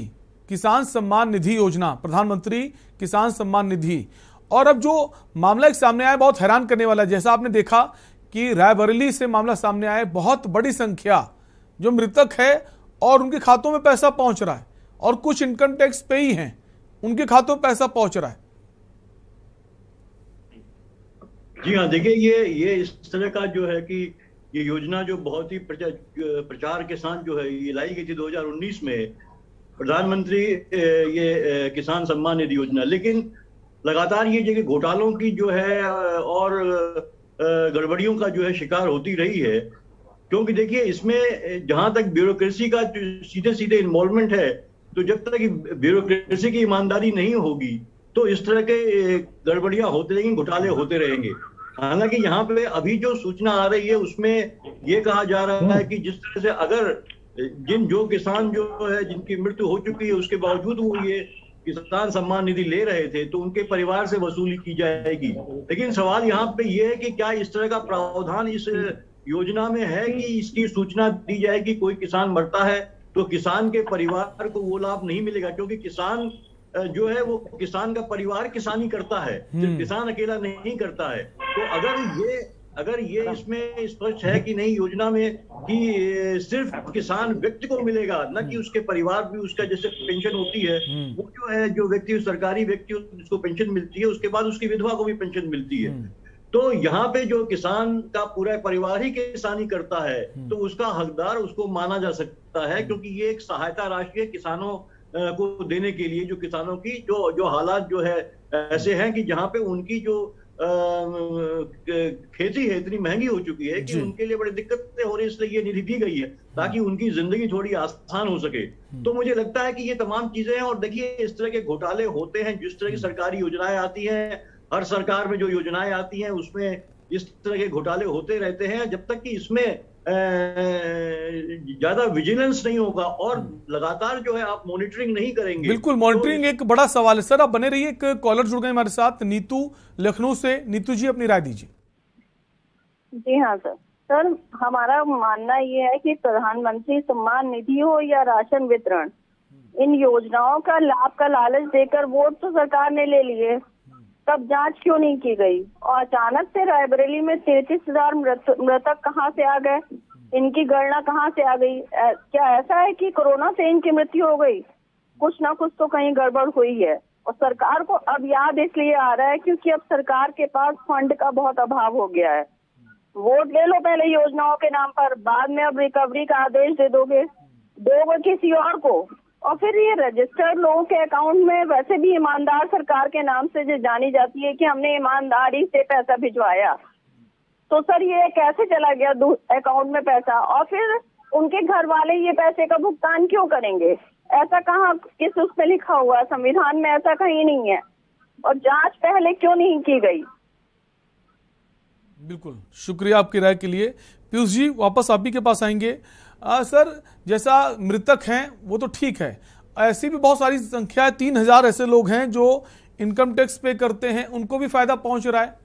किसान सम्मान निधि योजना, प्रधानमंत्री किसान सम्मान निधि, और अब जो मामला एक सामने आया बहुत हैरान करने वाला है। जैसा आपने देखा कि रायबरेली से मामला सामने आया, बहुत बड़ी संख्या जो मृतक है और उनके खातों में पैसा पहुंच रहा है, और कुछ इनकम टैक्स पे ही हैं उनके खातों में पैसा पहुंच रहा है। जी हाँ, देखिए ये इस तरह का जो है कि ये योजना जो बहुत ही प्रचार के साथ जो है ये लाई गई थी 2019 में, प्रधानमंत्री ये किसान सम्मान निधि योजना, लेकिन लगातार ये जगह घोटालों की जो है और गड़बड़ियों का जो है शिकार होती रही है। क्योंकि देखिए इसमें जहां तक ब्यूरोक्रेसी का सीधे सीधे इन्वॉल्वमेंट है, तो जब तक ब्यूरोक्रेसी की ईमानदारी नहीं होगी तो इस तरह के गड़बड़ियां होते रहेंगी, घोटाले होते रहेंगे। हालांकि यहाँ पे अभी जो सूचना आ रही है उसमें ये कहा जा रहा है कि जिस तरह से अगर जो किसान जो है जिनकी मृत्यु हो चुकी है उसके बावजूद वो ये किसान सम्मान निधि ले रहे थे तो उनके परिवार से वसूली की जाएगी। लेकिन सवाल यहाँ पे ये है कि क्या इस तरह का प्रावधान इस योजना में है कि इसकी सूचना दी जाए कि कोई किसान मरता है तो किसान के परिवार को वो लाभ नहीं मिलेगा, क्योंकि किसान जो है वो किसान का परिवार किसानी करता है, सिर्फ किसान अकेला नहीं करता है। तो अगर ये इसमें स्पष्ट है कि नहीं योजना में कि सिर्फ किसान व्यक्ति को मिलेगा, न कि उसके परिवार भी, उसका जैसे पेंशन होती है वो जो है जो व्यक्ति सरकारी व्यक्ति जिसको पेंशन मिलती है उसके बाद उसकी विधवा को भी पेंशन मिलती है, तो यहाँ पे जो किसान का पूरा परिवार ही किसानी करता है तो उसका हकदार उसको माना जा सकता है, क्योंकि ये एक सहायता राशि है किसानों को देने के लिए, जो किसानों की जो हालात जो है ऐसे हैं कि जहाँ पे उनकी जो खेती है इतनी महंगी हो चुकी है कि उनके लिए बड़ी दिक्कतें हो रही है, इसलिए ये निधि दी गई है ताकि उनकी जिंदगी थोड़ी आसान हो सके। तो मुझे लगता है कि ये तमाम चीजें हैं। और देखिए इस तरह के घोटाले होते हैं, जिस तरह की सरकारी योजनाएं आती हैं, हर सरकार में जो योजनाएं आती हैं उसमें इस तरह के घोटाले होते रहते हैं, जब तक कि इसमें ज्यादा विजिलेंस नहीं होगा और लगातार जो है आप मॉनिटरिंग नहीं करेंगे। बिल्कुल, मॉनिटरिंग तो एक बड़ा सवाल है। सर आप बने रहिए, एक कॉलर जुड़ गए हमारे साथ, नीतू लखनऊ से। नीतू जी अपनी राय दीजिए। जी हाँ सर, हमारा मानना ये है कि प्रधानमंत्री सम्मान निधि हो या राशन वितरण, इन योजनाओं का लाभ का लालच देकर वोट तो सरकार ने ले लिए, तब जांच क्यों नहीं की गई? और अचानक से रायबरेली में 33,000 मृतक कहाँ से आ गए? इनकी गणना कहाँ से आ गई? क्या ऐसा है कि कोरोना से इनकी मृत्यु हो गई? कुछ ना कुछ तो कहीं गड़बड़ हुई है। और सरकार को अब याद इसलिए आ रहा है क्योंकि अब सरकार के पास फंड का बहुत अभाव हो गया है। वोट ले लो पहले योजनाओं के नाम पर, बाद में अब रिकवरी का आदेश दे दोगे किसी और को, और फिर ये रजिस्टर्ड लोगों के अकाउंट में वैसे भी ईमानदार सरकार के नाम से जो जानी जाती है कि हमने ईमानदारी से पैसा भिजवाया, तो सर ये कैसे चला गया अकाउंट में पैसा? और फिर उनके घर वाले ये पैसे का भुगतान क्यों करेंगे? ऐसा कहाँ किस उसमें लिखा हुआ? संविधान में ऐसा कहीं नहीं है। और जांच पहले क्यों नहीं की गई? बिल्कुल, शुक्रिया आपकी राय के लिए। पीयूष जी, वापस आप ही के पास आएंगे। सर, जैसा मृतक हैं वो तो ठीक है, ऐसी भी बहुत सारी संख्या है, 3000 ऐसे लोग हैं जो इनकम टैक्स पे करते हैं, उनको भी फायदा पहुंच रहा है।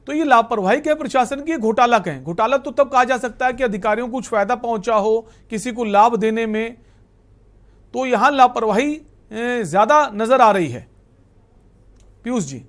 तो ये लापरवाही क्या प्रशासन की, घोटाला कहें? घोटाला तो तब कहा जा सकता है कि अधिकारियों को कुछ फायदा पहुंचा हो किसी को लाभ देने में, तो यहां लापरवाही ज्यादा नजर आ रही है। पीयूष जी,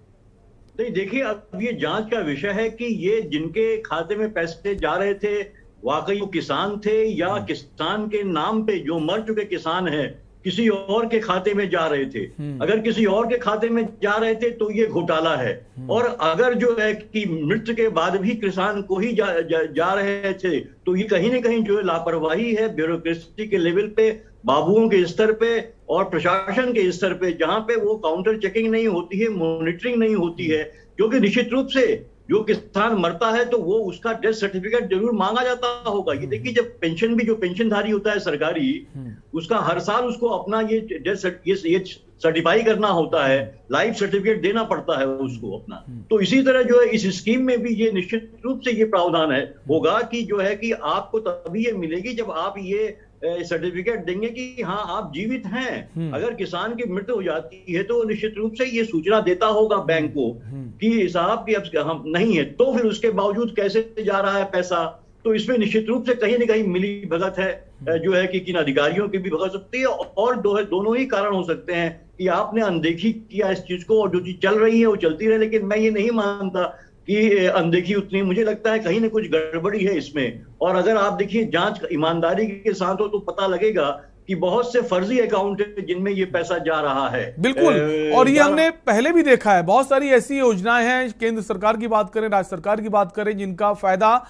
नहीं देखिए, अब ये जांच का विषय है कि ये जिनके खाते में पैसे जा रहे थे वाकई वो किसान थे या किसान के नाम पे जो मर चुके किसान हैं किसी और के खाते में जा रहे थे। अगर किसी और के खाते में जा रहे थे तो ये घोटाला है। और अगर जो है कि मृत्यु के बाद भी किसान को ही जा रहे थे तो ये कहीं ना कहीं जो है लापरवाही है ब्यूरोक्रेसी के लेवल पे, बाबुओं के स्तर पे और प्रशासन के स्तर पे, जहां पे वो काउंटर चेकिंग नहीं होती है, मॉनिटरिंग नहीं होती है। क्योंकि निश्चित रूप से जो किसान मरता है तो वो उसका डेथ सर्टिफिकेट जरूर मांगा जाता होगा। ये देखिए, जब पेंशन भी जो पेंशनधारी होता है सरकारी, उसका हर साल उसको अपना ये डेथ ये सर्टिफाई करना होता है, लाइफ सर्टिफिकेट देना पड़ता है उसको अपना। तो इसी तरह जो है इस स्कीम में भी ये निश्चित रूप से ये प्रावधान है होगा कि जो है कि आपको तभी ये मिलेगी जब आप ये सर्टिफिकेट देंगे कि हाँ आप जीवित हैं। अगर किसान की मृत्यु हो जाती है तो निश्चित रूप से ये सूचना देता होगा बैंक को कि साहब की अब हम नहीं है, तो फिर उसके बावजूद कैसे जा रहा है पैसा। तो इसमें निश्चित रूप से कहीं ना कहीं मिली भगत है जो है कि किन अधिकारियों की भी भगत सकती है, और दोनों ही कारण हो सकते हैं कि आपने अनदेखी किया इस चीज को और जो चीज चल रही है वो चलती रहे। लेकिन मैं ये नहीं मानता कि अनदेखी उतनी, मुझे लगता है कहीं ना कुछ गड़बड़ी है इसमें। और अगर आप देखिए जांच ईमानदारी के साथ हो तो पता लगेगा कि बहुत से फर्जी अकाउंट है जिनमें ये पैसा जा रहा है। बिल्कुल, और ये हमने पहले भी देखा है। बहुत सारी ऐसी योजनाएं हैं, केंद्र सरकार की बात करें, राज्य सरकार की बात करें, जिनका फायदा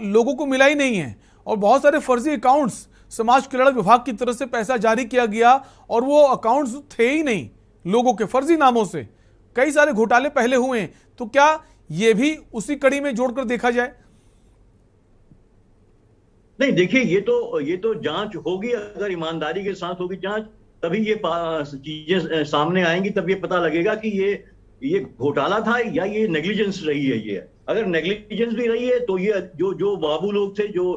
लोगों को मिला ही नहीं है। और बहुत सारे फर्जी अकाउंट्स समाज कल्याण विभाग की तरफ से पैसा जारी किया गया और वो अकाउंट्स थे ही नहीं, लोगों के फर्जी नामों से कई सारे घोटाले पहले हुए हैं। तो क्या ये भी उसी कड़ी में जोड़कर देखा जाए? नहीं देखिए, ये तो जांच होगी, अगर ईमानदारी के साथ होगी जांच तभी ये चीजें सामने आएंगी, तब ये पता लगेगा कि ये घोटाला था या ये नेग्लिजेंस रही है। ये अगर नेग्लिजेंस भी रही है तो ये जो बाबू लोग थे, जो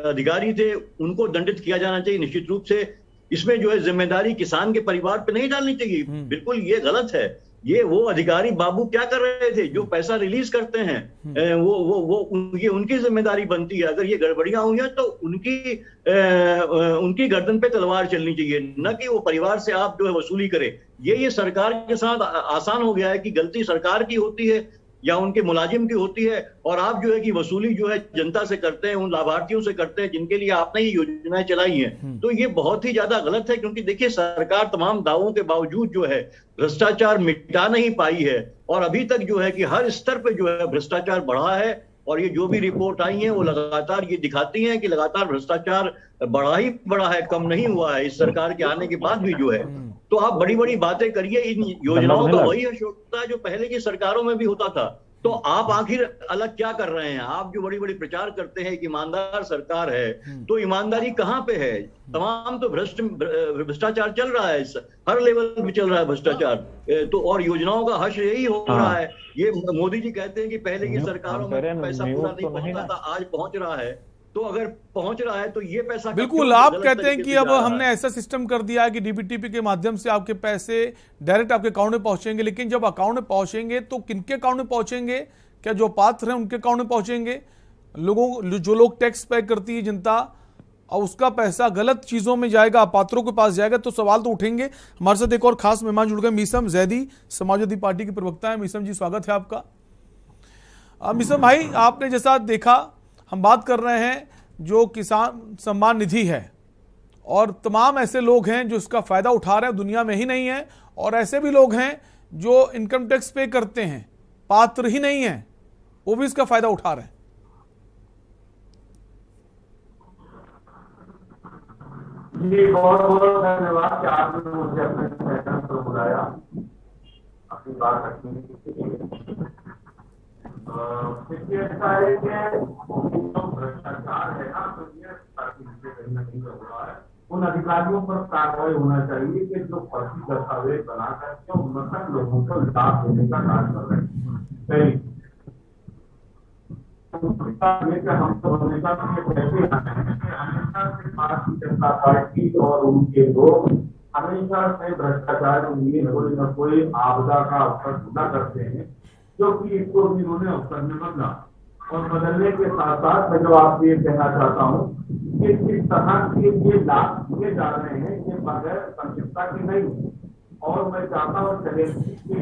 अधिकारी थे, उनको दंडित किया जाना चाहिए निश्चित रूप से। इसमें जो है जिम्मेदारी किसान के परिवार पे नहीं डालनी चाहिए, बिल्कुल ये गलत है। ये वो अधिकारी बाबू क्या कर रहे थे जो पैसा रिलीज करते हैं, ये उनकी जिम्मेदारी बनती है। अगर ये गड़बड़ियां हुई हैं तो उनकी गर्दन पे तलवार चलनी चाहिए, न कि वो परिवार से आप जो है वसूली करें। ये सरकार के साथ आसान हो गया है कि गलती सरकार की होती है या उनके मुलाजिम की होती है, और आप जो है कि वसूली जो है जनता से करते हैं, उन लाभार्थियों से करते हैं जिनके लिए आपने ये योजनाएं चलाई हैं। तो ये बहुत ही ज्यादा गलत है, क्योंकि देखिए सरकार तमाम दावों के बावजूद जो है भ्रष्टाचार मिटा नहीं पाई है, और अभी तक जो है कि हर स्तर पे जो है भ्रष्टाचार बढ़ा है। और ये जो भी रिपोर्ट आई है वो लगातार ये दिखाती हैं कि लगातार भ्रष्टाचार बढ़ा ही बढ़ा है, कम नहीं हुआ है इस सरकार के आने के बाद भी जो है। तो आप बड़ी बड़ी बातें करिए, इन योजनाओं का वही होता है जो पहले की सरकारों में भी होता था। तो आप आखिर अलग क्या कर रहे हैं? आप जो बड़ी बड़ी प्रचार करते हैं कि ईमानदार सरकार है, तो ईमानदारी कहाँ पे है? तमाम तो भ्रष्टाचार चल रहा है, हर लेवल पे चल रहा है भ्रष्टाचार। तो और योजनाओं का हश्र यही हो रहा है। ये मोदी जी कहते हैं कि पहले की सरकारों में पैसा पूरा नहीं पहुंचता था, आज पहुंच रहा है। तो अगर पहुंच रहा है तो ये पैसा बिल्कुल, आप कहते हैं कि अब हमने ऐसा सिस्टम कर दिया है कि डीबीटीपी के माध्यम से आपके पैसे डायरेक्ट आपके अकाउंट में पहुंचेंगे। लेकिन जब अकाउंट में पहुंचेंगे तो किनके अकाउंट में पहुंचेंगे? क्या जो पात्र हैं उनके अकाउंट में पहुंचेंगे? जो लोग टैक्स पे करती है जनता, और उसका पैसा गलत चीजों में जाएगा, पात्रों के पास जाएगा, तो सवाल तो उठेंगे। हमारे साथ एक और खास मेहमान जुड़ गए, मीसम जैदी, समाजवादी पार्टी के प्रवक्ता है। मीसम जी, स्वागत है आपका। मीसम भाई, आपने जैसा देखा, हम बात कर रहे हैं जो किसान सम्मान निधि है, और तमाम ऐसे लोग हैं जो इसका फायदा उठा रहे हैं, दुनिया में ही नहीं है। और ऐसे भी लोग हैं जो इनकम टैक्स पे करते हैं, पात्र ही नहीं है, वो भी इसका फायदा उठा रहे हैं। जी बहुत बहुत धन्यवाद कि आपने मुझे अपने चैनल पर बुलाया अपनी बात रखने के लिए। देखिए ऐसा है कि भ्रष्टाचार है ना, तो ये कहीं ना कहीं हो रहा है। उन अधिकारियों पर कार्रवाई होना चाहिए कि जो फर्जी दस्तावेज बना करके उन तक लोगों को लाभ देने का कार्य कर रहे हैं। हम तो हमेशा कहते हैं कि हमेशा से भारतीय जनता पार्टी और उनके लोग हमेशा से भ्रष्टाचार के लिए कोई न कोई आपदा का अवसर ढूंढा करते हैं, जो कि इसको भी उन्होंने अवसर में बदला। और बदलने के साथ साथ मैं जो आपसे ये कहना चाहता हूँ कि किस तरह के ये लाभ दिए जा रहे हैं ये बगैर संक्षिप्तता की नहीं। और मैं चाहता हूँ चले कि इसकी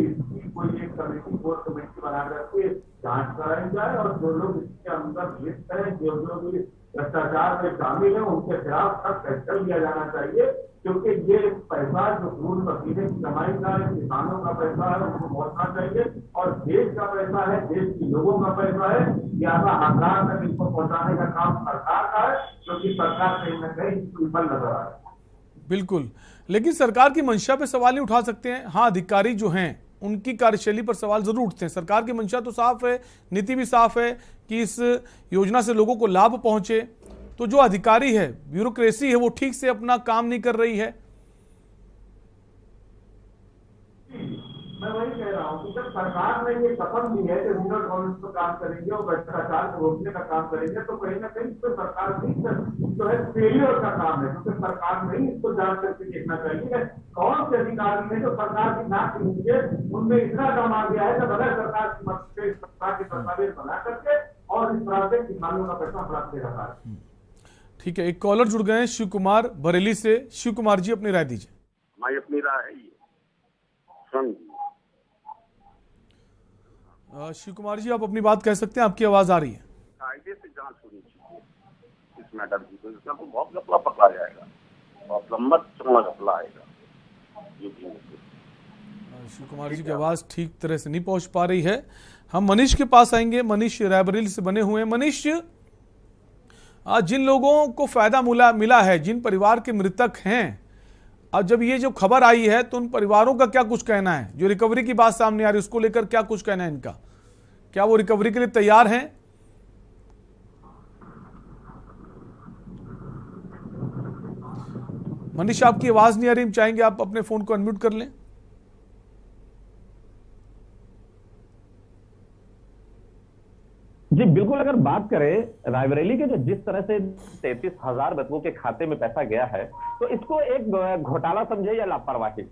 कोई एक कमेटी, बोर्ड कमेटी बना करके जांच कराई जाए और जो लोग इसके अंदर लिप्त हैं, जो भी भ्रष्टाचार में शामिल है, उनके खिलाफ सख्त एक्शन लिया जाना चाहिए। क्योंकि ये पैसा जो खून पसीने की कमाई का है, किसानों का पैसा है, उनको पहुंचना चाहिए। और देश का पैसा है, देश के लोगों का पैसा है, लिहाजा हकदार तक इनको पहुंचाने का काम सरकार का है, क्योंकि सरकार कहीं न कहीं विफल नजर आ रहा है। बिल्कुल, लेकिन सरकार की मंशा पे सवाल नहीं उठा सकते हैं। हाँ, अधिकारी जो हैं उनकी कार्यशैली पर सवाल जरूर उठते हैं। सरकार की मंशा तो साफ है, नीति भी साफ है कि इस योजना से लोगों को लाभ पहुंचे, तो जो अधिकारी है, ब्यूरोक्रेसी है, वो ठीक से अपना काम नहीं कर रही है। मैं वही कह रहा हूँ कि जब सरकार ने ये शपथ ली है कि रूरल गवर्नेंस पर काम करेंगे और भ्रष्टाचार को रोकने का काम करेंगे, तो कहीं ना कहीं इसको सरकार नहीं जो है फेलियर का काम है, क्योंकि सरकार नहीं इसको जांच करके देखना चाहिए कौन से अधिकारी है जो सरकार की नाक के नीचे उनमें इतना दम आ गया है कि बगैर सरकार की मदद से सरकार के दस्तावेज बना करके और इस तरह से किसानों का पैसा प्राप्त दे रहा है। ठीक है, एक कॉलर जुड़ गए हैं, शिव कुमार बरेली से। शिव कुमार जी, अपनी राय दीजिए। हमारी अपनी राय है ये। शिव कुमार जी, आप अपनी बात कह सकते हैं, आपकी आवाज आ रही है। कायदे से जांच होनी चाहिए इस मैटर की, तो इसका तो बहुत घपला पकड़ा जाएगा, बहुत लंबा चौड़ा घपला आएगा। शिव कुमार जी की आवाज ठीक तरह से नहीं पहुंच पा रही है। हम मनीष के पास आएंगे। मनीष रायबरेली से बने हुए हैं। मनीष, जिन लोगों को फायदा मिला है, जिन परिवार के मृतक हैं, अब जब ये जो खबर आई है तो उन परिवारों का क्या कुछ कहना है? जो रिकवरी की बात सामने आ रही है उसको लेकर क्या कुछ कहना है इनका? क्या वो रिकवरी के लिए तैयार हैं? मनीष, आपकी आवाज नहीं आ रही, हम चाहेंगे आप अपने फोन को अनम्यूट कर लें। जी बिल्कुल, अगर बात करें रायबरेली के, जो जिस तरह से 33,000 बच्चों के खाते में पैसा गया है, तो इसको एक घोटाला समझे या लापरवाही,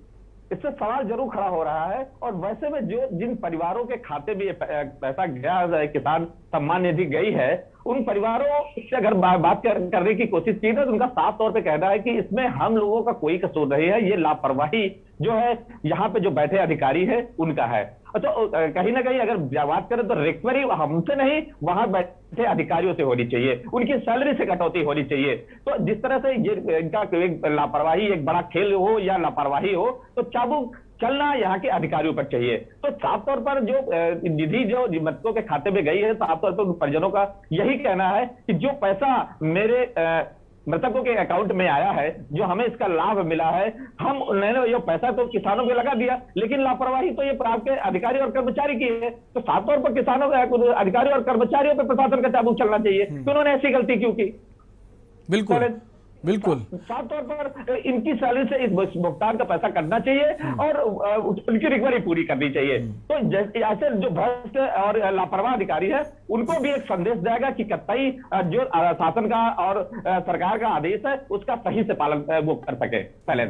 इससे सवाल जरूर खड़ा हो रहा है। और वैसे में जो जिन परिवारों के खाते में पैसा गया है, किसान सम्मान निधि गई है, उन परिवारों से अगर बात करने की कोशिश की तो उनका साफ तौर पे कहना है कि इसमें हम लोगों का कोई कसूर नहीं है, ये लापरवाही जो है यहाँ पे जो बैठे अधिकारी है उनका है। तो कहीं ना कहीं अगर बात करें तो रिकवरी हमसे नहीं, वहां बैठे अधिकारियों से होनी चाहिए, उनकी सैलरी से कटौती होनी चाहिए। तो जिस तरह से ये इनका लापरवाही, एक बड़ा खेल हो या लापरवाही हो, तो चाबुक चलना यहाँ के अधिकारियों पर चाहिए। तो साफ तौर पर जो निधि जो मृतकों के खाते में गई है, साफ तौर पर परिजनों का यही कहना है कि जो पैसा मेरे मृतकों के अकाउंट में आया है, जो हमें इसका लाभ मिला है, हमने ये पैसा तो किसानों पे लगा दिया, लेकिन लापरवाही तो ये आपके अधिकारी और कर्मचारी की है। तो साफ तौर पर किसानों के अधिकारी और कर्मचारियों पर प्रशासन का चाबुक चलना चाहिए कि उन्होंने ऐसी गलती क्यों की। बिल्कुल बिल्कुल, साफ तौर पर इनकी सैलरी से इस भुगतान का पैसा करना चाहिए और उनकी रिकवरी पूरी करनी चाहिए। तो ऐसे जो भ्रष्ट और लापरवाह अधिकारी है, उनको भी एक संदेश जाएगा कि कतई जो शासन का और सरकार का आदेश है उसका सही से पालन वो कर सके। पहले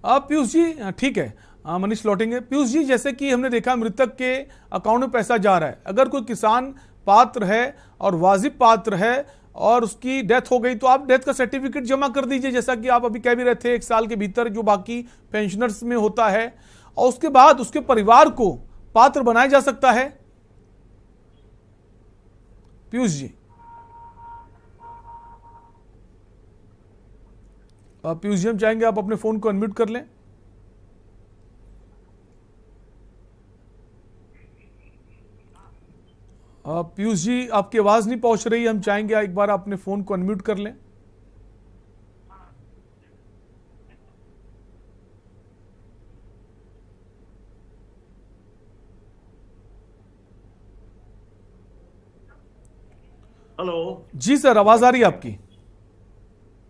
पीयूष जी, ठीक है, मनीष लौटेंगे। पीयूष जी, जैसे कि हमने देखा मृतक के अकाउंट में पैसा जा रहा है, अगर कोई किसान पात्र है और वाजिब पात्र है और उसकी डेथ हो गई तो आप डेथ का सर्टिफिकेट जमा कर दीजिए, जैसा कि आप अभी कह भी रहे थे, 1 साल के भीतर जो बाकी पेंशनर्स में होता है, और उसके बाद उसके परिवार को पात्र बनाया जा सकता है। पीयूष जी, पीयूष जी, हम चाहेंगे आप अपने फोन को अनम्यूट कर लें। पीयूष जी, आपकी आवाज नहीं पहुंच रही, हम चाहेंगे एक बार अपने फोन को अनम्यूट कर लें। हेलो जी सर, आवाज आ रही है आपकी।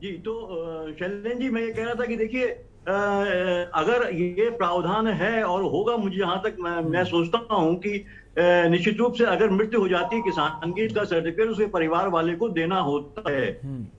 जी, तो शैलेंद्र जी, मैं ये कह रहा था कि देखिए, अगर ये प्रावधान है और होगा, मुझे जहां तक मैं सोचता हूं कि निश्चित रूप से अगर मृत्यु हो जाती है किसान की, इसका सर्टिफिकेट उसके परिवार वाले को देना होता है।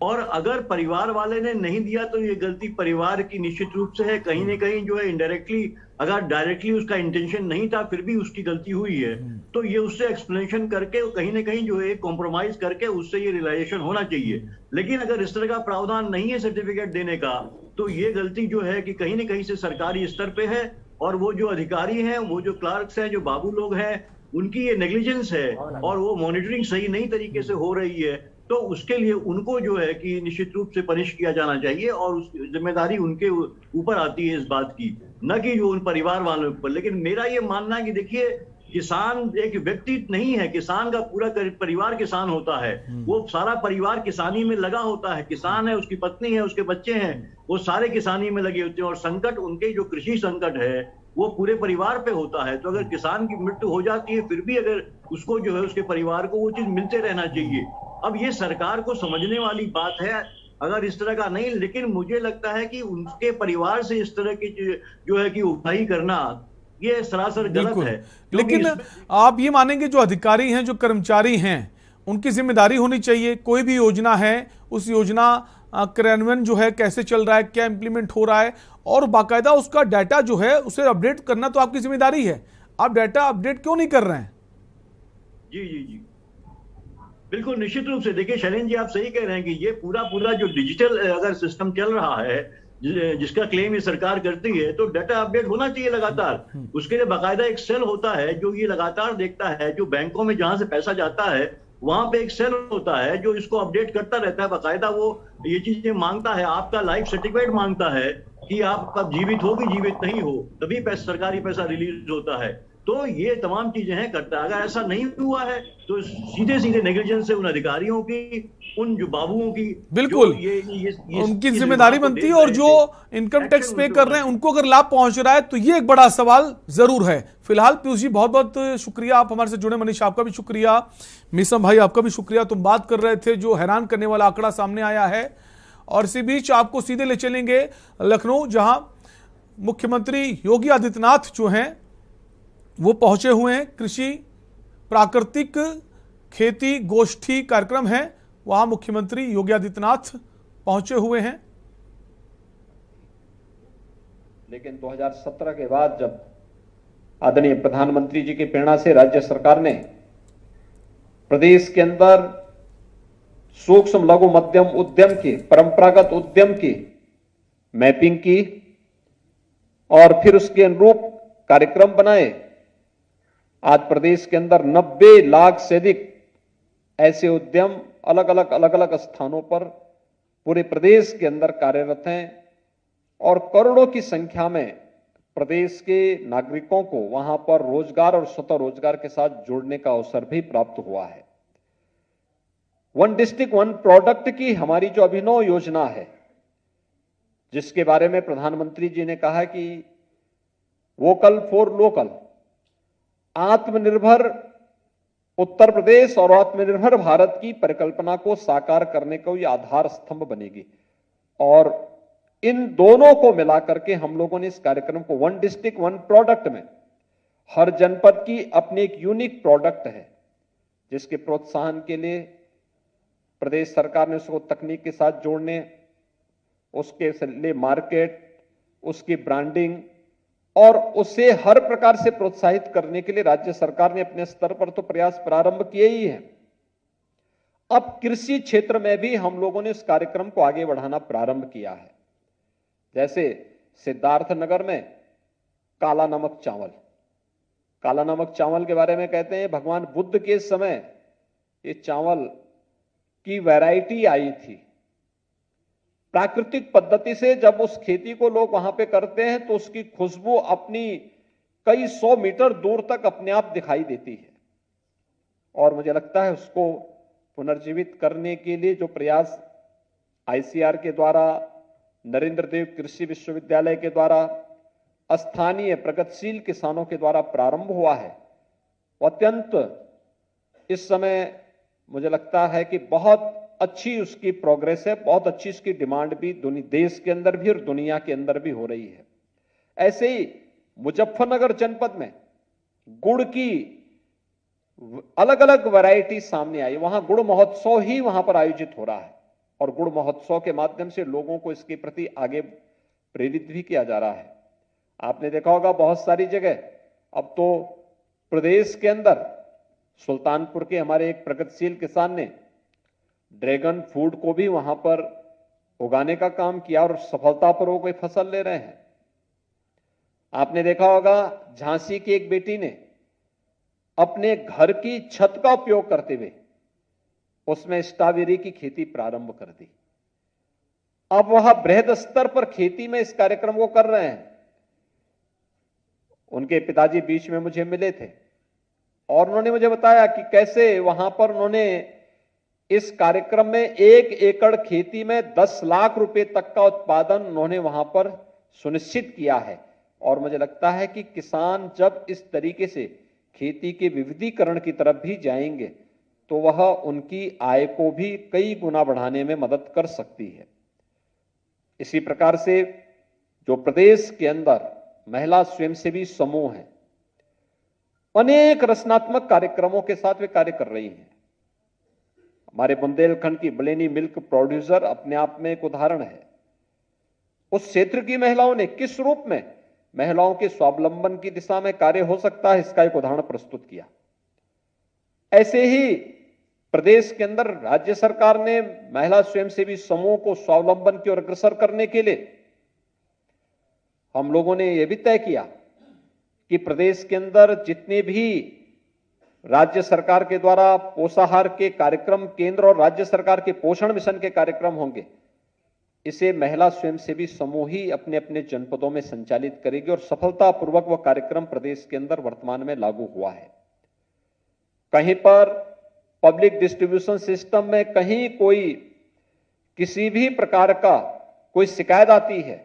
और अगर परिवार वाले ने नहीं दिया तो ये गलती परिवार की निश्चित रूप से है। कहीं ना कहीं जो है इनडायरेक्टली, अगर डायरेक्टली उसका इंटेंशन नहीं था फिर भी उसकी गलती हुई है, तो ये उससे एक्सप्लेनेशन करके कहीं ना कहीं जो है कॉम्प्रोमाइज करके उससे ये रियलाइजेशन होना चाहिए। लेकिन अगर इस तरह का प्रावधान नहीं है सर्टिफिकेट देने का, तो ये गलती जो है कि कहीं ना कहीं से सरकारी स्तर पे है, और वो जो अधिकारी हैं, वो जो क्लर्क्स हैं, जो बाबू लोग हैं, उनकी ये नेग्लिजेंस है, और वो मॉनिटरिंग सही नहीं तरीके से हो रही है। तो उसके लिए उनको जो है कि निश्चित रूप से पनिश किया जाना चाहिए, और उस जिम्मेदारी उनके ऊपर आती है इस बात की, न कि जो उन परिवार वालों पर। लेकिन मेरा ये मानना है कि देखिए, किसान एक व्यक्ति नहीं है, किसान का पूरा परिवार किसान होता है, वो सारा परिवार किसानी में लगा होता है। किसान है, उसकी पत्नी है, उसके बच्चे हैं, वो सारे किसानी में लगे होते हैं, और संकट उनके जो कृषि संकट है वो पूरे परिवार पे होता है। तो अगर किसान की मृत्यु हो जाती है फिर भी अगर उसको जो है उसके परिवार को वो चीज मिलते रहना चाहिए। अब ये सरकार को समझने वाली बात है अगर इस तरह का नहीं, लेकिन मुझे लगता है कि उनके परिवार से इस तरह की जो है कि उठाई करना ये सरासर गलत है। लेकिन आप ये मानेंगे जो अधिकारी हैं, जो कर्मचारी हैं, उनकी जिम्मेदारी होनी चाहिए। कोई भी योजना है, उस योजना क्रियान्वयन जो है कैसे चल रहा है, क्या इंप्लीमेंट हो रहा है, और बाकायदा उसका डाटा जो है उसे अपडेट करना तो आपकी जिम्मेदारी है। आप डाटा अपडेट क्यों नहीं कर रहे हैं? जी जी जी, बिल्कुल निश्चित रूप से। देखिए शैलेंद्र जी, आप सही कह रहे हैं कि ये पूरा जो डिजिटल अगर सिस्टम चल रहा है, जिसका क्लेम ये सरकार करती है, तो डाटा अपडेट होना चाहिए लगातार। उसके लिए बाकायदा एक सेल होता है जो ये लगातार देखता है, जो बैंकों में जहां से पैसा जाता है वहां पे एक सेल होता है जो इसको अपडेट करता रहता है। बाकायदा वो ये चीजें मांगता है, आपका लाइफ सर्टिफिकेट मांगता है कि आप कब जीवित हो कि जीवित नहीं हो, तभी सरकारी पैसा रिलीज होता है। तो ये तमाम चीजें हैं करता है। अगर ऐसा नहीं हुआ है तो सीधे सीधे नेग्लिजेंस है उन अधिकारियों की, उन जो बाबुओं की, बिल्कुल ये उनकी जिम्मेदारी बनती है। और जो इनकम टैक्स पे कर रहे हैं उनको अगर लाभ पहुंच रहा है तो ये एक बड़ा सवाल जरूर है। फिलहाल पीयूष जी बहुत बहुत शुक्रिया, आप हमारे से जुड़े। मनीष आपका भी शुक्रिया, मीसम भाई आपका भी शुक्रिया। तुम बात कर रहे थे जो हैरान करने वाला आंकड़ा सामने आया है, और इसी बीच आपको सीधे ले चलेंगे लखनऊ, जहां मुख्यमंत्री योगी आदित्यनाथ जो हैं वो पहुंचे हुए हैं। कृषि प्राकृतिक खेती गोष्ठी कार्यक्रम है, वहां मुख्यमंत्री योगी आदित्यनाथ पहुंचे हुए हैं। लेकिन 2017 के बाद जब आदरणीय प्रधानमंत्री जी की प्रेरणा से राज्य सरकार ने प्रदेश के अंदर सूक्ष्म लघु मध्यम उद्यम की, परंपरागत उद्यम की मैपिंग की और फिर उसके अनुरूप कार्यक्रम बनाए, आज प्रदेश के अंदर 90 लाख से अधिक ऐसे उद्यम अलग अलग स्थानों पर पूरे प्रदेश के अंदर कार्यरत हैं, और करोड़ों की संख्या में प्रदेश के नागरिकों को वहां पर रोजगार और स्वतः रोजगार के साथ जोड़ने का अवसर भी प्राप्त हुआ है। वन डिस्ट्रिक्ट वन प्रोडक्ट की हमारी जो अभिनव योजना है, जिसके बारे में प्रधानमंत्री जी ने कहा कि वोकल फॉर लोकल, आत्मनिर्भर उत्तर प्रदेश और आत्मनिर्भर भारत की परिकल्पना को साकार करने को यह आधार स्तंभ बनेगी। और इन दोनों को मिलाकर के हम लोगों ने इस कार्यक्रम को वन डिस्ट्रिक्ट वन प्रोडक्ट में हर जनपद की अपनी एक यूनिक प्रोडक्ट है, जिसके प्रोत्साहन के लिए प्रदेश सरकार ने उसको तकनीक के साथ जोड़ने, उसके लिए मार्केट, उसकी ब्रांडिंग और उसे हर प्रकार से प्रोत्साहित करने के लिए राज्य सरकार ने अपने स्तर पर तो प्रयास प्रारंभ किए ही हैं। अब कृषि क्षेत्र में भी हम लोगों ने इस कार्यक्रम को आगे बढ़ाना प्रारंभ किया है। जैसे सिद्धार्थनगर में काला नमक चावल, काला नमक चावल के बारे में कहते हैं भगवान बुद्ध के समय ये चावल की वैरायटी आई थी। प्राकृतिक पद्धति से जब उस खेती को लोग वहां पे करते हैं तो उसकी खुशबू अपनी कई 100 मीटर दूर तक अपने आप दिखाई देती है। और मुझे लगता है उसको पुनर्जीवित करने के लिए जो प्रयास आईसीआर के द्वारा, नरेंद्र देव कृषि विश्वविद्यालय के द्वारा, स्थानीय प्रगतिशील किसानों के द्वारा प्रारंभ हुआ है, वो अत्यंत इस समय मुझे लगता है कि बहुत अच्छी उसकी प्रोग्रेस है, बहुत अच्छी उसकी डिमांड भी देश के अंदर भी और दुनिया के अंदर भी हो रही है। ऐसे ही मुजफ्फरनगर जनपद में गुड़ की अलग अलग वैरायटी सामने आई। वहां गुड़ महोत्सव ही वहां पर आयोजित हो रहा है और गुड़ महोत्सव के माध्यम से लोगों को इसके प्रति आगे प्रेरित भी किया जा रहा है। आपने देखा होगा बहुत सारी जगह अब तो प्रदेश के अंदर सुल्तानपुर के हमारे एक प्रगतिशील किसान ने ड्रैगन फ्रूट को भी वहां पर उगाने का काम किया और सफलतापूर्वक कोई फसल ले रहे हैं। आपने देखा होगा झांसी की एक बेटी ने अपने घर की छत का उपयोग करते हुए उसमें स्ट्रॉबेरी की खेती प्रारंभ कर दी। अब वह बृहद स्तर पर खेती में इस कार्यक्रम को कर रहे हैं। उनके पिताजी बीच में मुझे मिले थे और उन्होंने मुझे बताया कि कैसे वहां पर उन्होंने इस कार्यक्रम में 1 एकड़ खेती में 10 लाख रुपए तक का उत्पादन उन्होंने वहां पर सुनिश्चित किया है। और मुझे लगता है कि किसान जब इस तरीके से खेती के विविधीकरण की तरफ भी जाएंगे तो वह उनकी आय को भी कई गुना बढ़ाने में मदद कर सकती है। इसी प्रकार से जो प्रदेश के अंदर महिला स्वयंसेवी समूह हैं, अनेक रचनात्मक कार्यक्रमों के साथ वे कार्य कर रही हैं। हमारे बुंदेलखंड की बलेनी मिल्क प्रोड्यूसर अपने आप में एक उदाहरण है। उस क्षेत्र की महिलाओं ने किस रूप में महिलाओं के स्वावलंबन की दिशा में कार्य हो सकता है, इसका एक उदाहरण प्रस्तुत किया। ऐसे ही प्रदेश के अंदर राज्य सरकार ने महिला स्वयंसेवी समूह को स्वावलंबन की ओर अग्रसर करने के लिए हम लोगों ने यह भी तय किया कि प्रदेश के अंदर जितने भी राज्य सरकार के द्वारा पोषाहार के कार्यक्रम, केंद्र और राज्य सरकार के पोषण मिशन के कार्यक्रम होंगे, इसे महिला स्वयंसेवी समूह ही अपने अपने जनपदों में संचालित करेगी और सफलतापूर्वक वह कार्यक्रम प्रदेश के अंदर वर्तमान में लागू हुआ है। कहीं पर पब्लिक डिस्ट्रीब्यूशन सिस्टम में कहीं कोई किसी भी प्रकार का कोई शिकायत आती है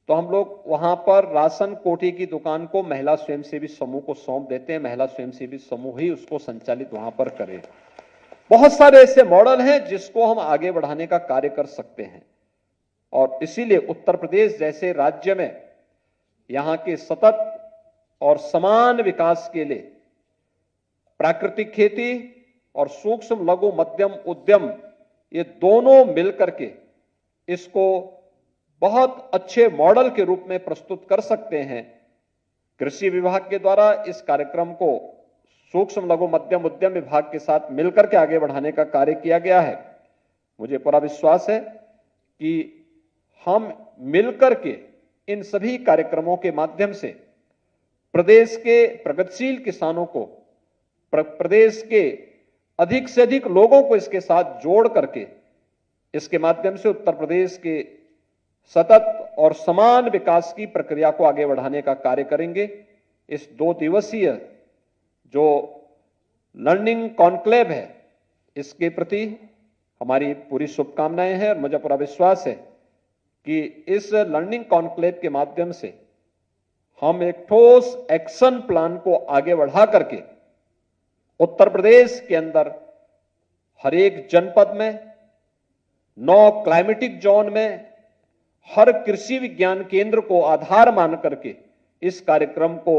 तो हम लोग वहां पर राशन कोठी की दुकान को महिला स्वयंसेवी समूह को सौंप देते हैं। महिला स्वयंसेवी समूह ही उसको संचालित वहां पर करे। बहुत सारे ऐसे मॉडल हैं जिसको हम आगे बढ़ाने का कार्य कर सकते हैं और इसीलिए उत्तर प्रदेश जैसे राज्य में यहां के सतत और समान विकास के लिए प्राकृतिक खेती और सूक्ष्म लघु मध्यम उद्यम, ये दोनों मिलकर के इसको बहुत अच्छे मॉडल के रूप में प्रस्तुत कर सकते हैं। कृषि विभाग के द्वारा इस कार्यक्रम को सूक्ष्म लघु मध्यम उद्यम विभाग के साथ मिलकर के आगे बढ़ाने का कार्य किया गया है। मुझे पूरा विश्वास है कि हम मिलकर के इन सभी कार्यक्रमों के माध्यम से प्रदेश के प्रगतिशील किसानों को, प्रदेश के अधिक से अधिक लोगों को इसके साथ जोड़ करके इसके माध्यम से उत्तर प्रदेश के सतत और समान विकास की प्रक्रिया को आगे बढ़ाने का कार्य करेंगे। इस 2 दिवसीय जो लर्निंग कॉन्क्लेव है, इसके प्रति हमारी पूरी शुभकामनाएं हैं और मुझे पूरा विश्वास है कि इस लर्निंग कॉन्क्लेव के माध्यम से हम एक ठोस एक्शन प्लान को आगे बढ़ा करके उत्तर प्रदेश के अंदर हर एक जनपद में, 9 क्लाइमेटिक जोन में, हर कृषि विज्ञान केंद्र को आधार मान करके इस कार्यक्रम को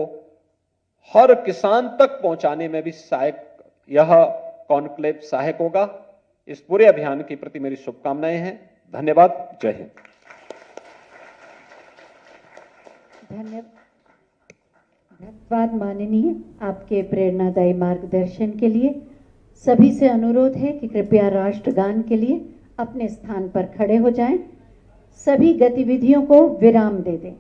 हर किसान तक पहुंचाने में भी सहायक, यह कॉन्क्लेव सहायक होगा। इस पूरे अभियान के प्रति मेरी शुभकामनाएं हैं। धन्यवाद। जय हिंद। धन्यवाद माननीय, आपके प्रेरणादायी मार्गदर्शन के लिए। सभी से अनुरोध है कि कृपया राष्ट्रगान के लिए अपने स्थान पर खड़े हो जाएं। सभी गतिविधियों को विराम दे दें।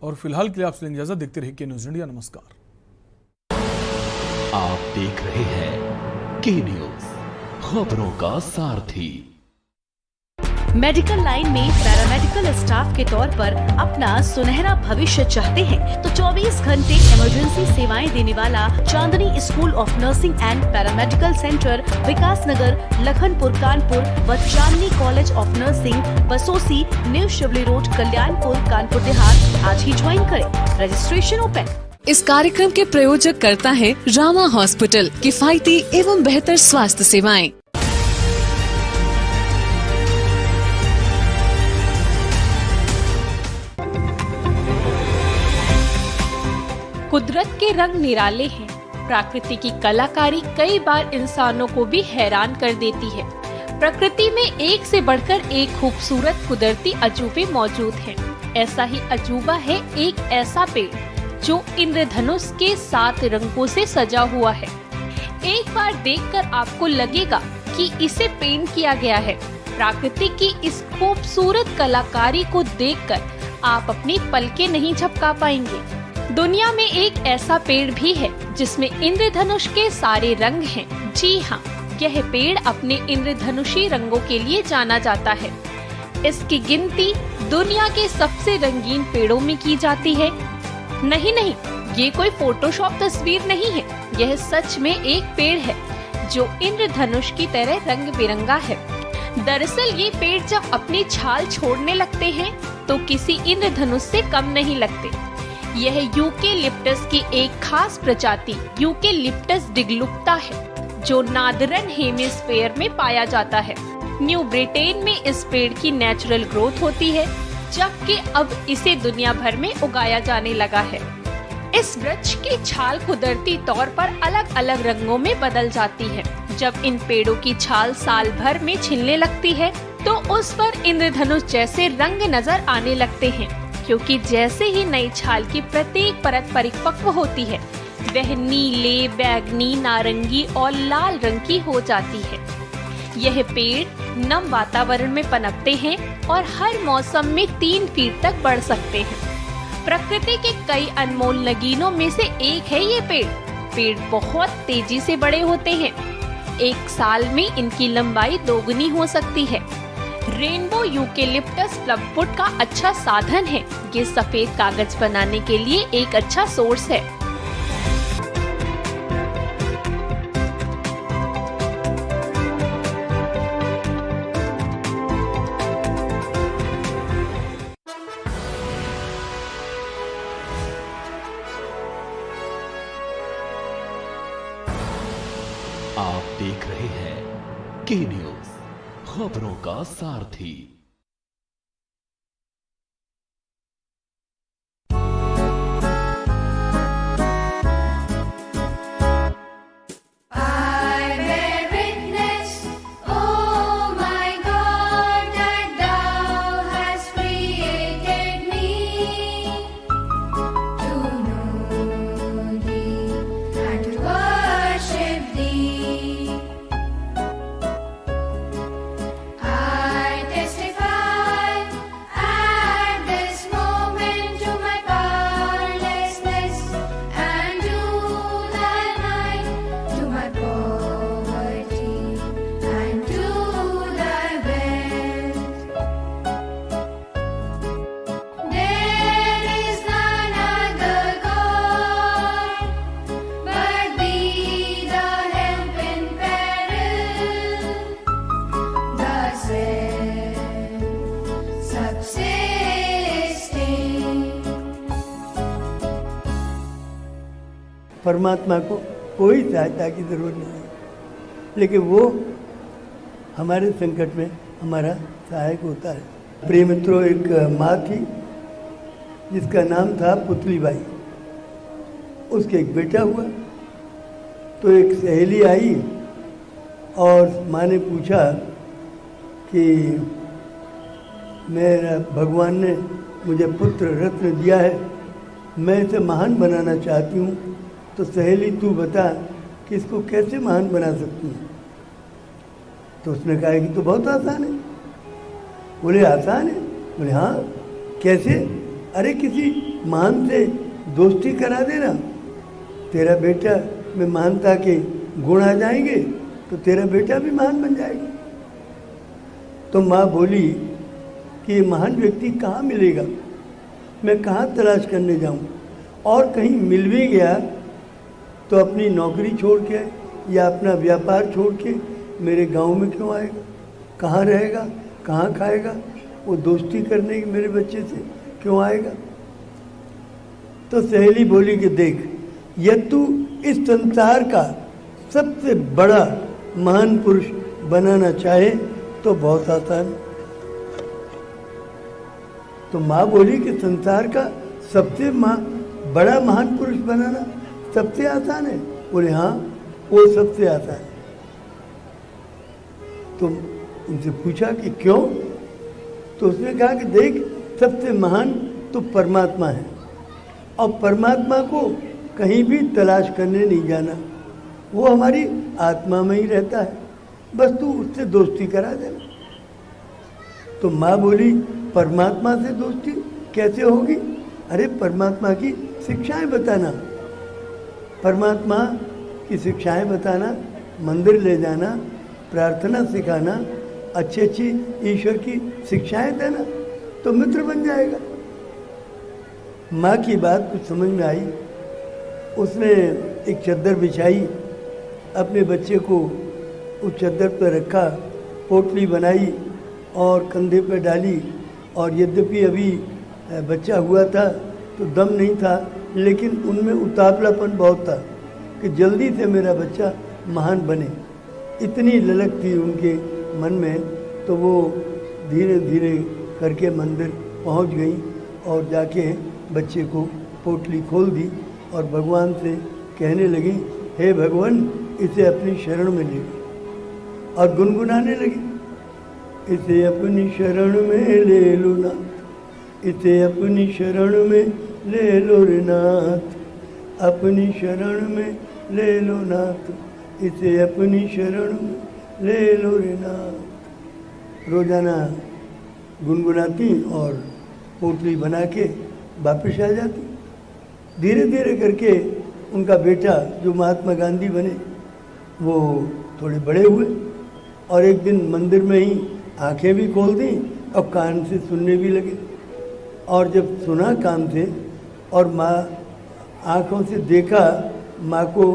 और फिलहाल के लिए आपसे इजाजत। देखते रहिए के न्यूज इंडिया। नमस्कार। आप देख रहे हैं के न्यूज, खबरों का सारथी। मेडिकल लाइन में पैरामेडिकल स्टाफ के तौर पर अपना सुनहरा भविष्य चाहते हैं तो 24 घंटे इमरजेंसी सेवाएं देने वाला Chandni school of nursing and paramedical centre, Vikas Nagar, Lakhanpur, Kanpur व Chandni college of nursing, Basosi, new Shivli road, Kalyanpur, Kanpur Dehat आज ही ज्वाइन करें। Registration open. इस कार्यक्रम के प्रायोजक करता है रामा हॉस्पिटल, किफायती एवं बेहतर स्वास्थ्य सेवाएं। कुदरत के रंग निराले हैं। प्रकृति की कलाकारी कई बार इंसानों को भी हैरान कर देती है। प्रकृति में एक से बढ़कर एक खूबसूरत कुदरती अजूबे मौजूद हैं। ऐसा ही अजूबा है एक ऐसा पेड़ जो इंद्रधनुष के 7 रंगों से सजा हुआ है। एक बार देखकर आपको लगेगा कि इसे पेंट किया गया है। प्रकृति की इस खूबसूरत कलाकारी को देखकर आप अपनी पलकें नहीं झपका पाएंगे। दुनिया में एक ऐसा पेड़ भी है जिसमें इंद्रधनुष के सारे रंग हैं। जी हाँ, यह पेड़ अपने इंद्रधनुषी रंगों के लिए जाना जाता है। इसकी गिनती दुनिया के सबसे रंगीन पेड़ों में की जाती है। नहीं, ये कोई फोटोशॉप तस्वीर नहीं है। यह सच में एक पेड़ है जो इंद्रधनुष की तरह रंग बिरंगा है। दरअसल ये पेड़ जब अपनी छाल छोड़ने लगते हैं तो किसी इंद्रधनुष से कम नहीं लगते। यह यूकेलिप्टस की एक खास प्रजाति यूकेलिप्टस डिग्लुप्ता है जो नादरन हेमिस्फीयर में पाया जाता है। न्यू ब्रिटेन में इस पेड़ की नेचुरल ग्रोथ होती है, जबकि अब इसे दुनिया भर में उगाया जाने लगा है। इस वृक्ष की छाल कुदरती तौर पर अलग अलग रंगों में बदल जाती है। जब इन पेड़ों की छाल साल भर में छिलने लगती है तो उस पर इंद्रधनुष जैसे रंग नजर आने लगते हैं, क्योंकि जैसे ही नई छाल की प्रत्येक परत परिपक्व होती है वह नीले, बैगनी, नारंगी और लाल रंग की हो जाती है। यह पेड़ नम वातावरण में पनपते हैं और हर मौसम में 3 फीट तक बढ़ सकते हैं। प्रकृति के कई अनमोल नगीनों में से एक है ये पेड़। पेड़ बहुत तेजी से बड़े होते हैं। एक साल में इनकी लंबाई 2 गुनी हो सकती है। रेनबो यूकेलिप्टस प्लमवुड का अच्छा साधन है। ये सफेद कागज बनाने के लिए एक अच्छा सोर्स है। आप देख रहे हैं के न्यूज, खबरों का सारथी। परमात्मा को कोई सहायता की जरूरत नहीं है, लेकिन वो हमारे संकट में हमारा सहायक होता है। प्रिय मित्रों, एक माँ थी जिसका नाम था पुतली बाई। उसके एक बेटा हुआ तो एक सहेली आई और माँ ने पूछा कि मेरा भगवान ने मुझे पुत्र रत्न दिया है, मैं इसे महान बनाना चाहती हूँ, तो सहेली तू बता कि इसको कैसे महान बना सकती है। तो उसने कहा कि तो बहुत आसान है। बोले आसान है? बोले हाँ, कैसे? अरे किसी महान से दोस्ती करा देना, तेरा बेटा में महानता के गुण आ जाएंगे तो तेरा बेटा भी महान बन जाएगा। तो माँ बोली कि ये महान व्यक्ति कहाँ मिलेगा, मैं कहाँ तलाश करने जाऊँ, और कहीं मिल भी गया तो अपनी नौकरी छोड़ के या अपना व्यापार छोड़ के मेरे गांव में क्यों आएगा, कहाँ रहेगा, कहाँ खाएगा, वो दोस्ती करने के मेरे बच्चे से क्यों आएगा। तो सहेली बोली कि देख, यदि तू इस संसार का सबसे बड़ा महान पुरुष बनाना चाहे तो बहुत आसान है। तो माँ बोली कि संसार का सबसे बड़ा महान पुरुष बनाना सबसे आसान है। बोले हाँ, वो सबसे आसान है। तो उनसे पूछा कि क्यों? तो उसने कहा कि देख, सबसे महान तो परमात्मा है, और परमात्मा को कहीं भी तलाश करने नहीं जाना, वो हमारी आत्मा में ही रहता है, बस तू उससे दोस्ती करा देना। तो माँ बोली, परमात्मा से दोस्ती कैसे होगी? अरे परमात्मा की शिक्षाएं बताना, परमात्मा की शिक्षाएं बताना, मंदिर ले जाना, प्रार्थना सिखाना, अच्छी अच्छी ईश्वर की शिक्षाएं देना, तो मित्र बन जाएगा। माँ की बात कुछ समझ में आई। उसने एक चद्दर बिछाई, अपने बच्चे को उस चद्दर पर रखा, पोटली बनाई और कंधे पर डाली। और यद्यपि अभी बच्चा हुआ था तो दम नहीं था, लेकिन उनमें उतावलापन बहुत था कि जल्दी से मेरा बच्चा महान बने, इतनी ललक थी उनके मन में। तो वो धीरे धीरे करके मंदिर पहुंच गई और जाके बच्चे को पोटली खोल दी और भगवान से कहने लगी, हे भगवान, इसे अपनी शरण में ले लो। और गुनगुनाने लगी, इसे अपनी शरण में ले लो नाथ, इसे अपनी शरण में ले लो रे नाथ, अपनी शरण में ले लो नाथ, इसे अपनी शरण में ले लो रे नाथ। रोजाना गुनगुनाती और पोटली बना के वापस आ जाती। धीरे धीरे करके उनका बेटा जो महात्मा गांधी बने वो थोड़े बड़े हुए, और एक दिन मंदिर में ही आंखें भी खोल दी और कान से सुनने भी लगे। और जब सुना कान से और माँ आँखों से देखा माँ को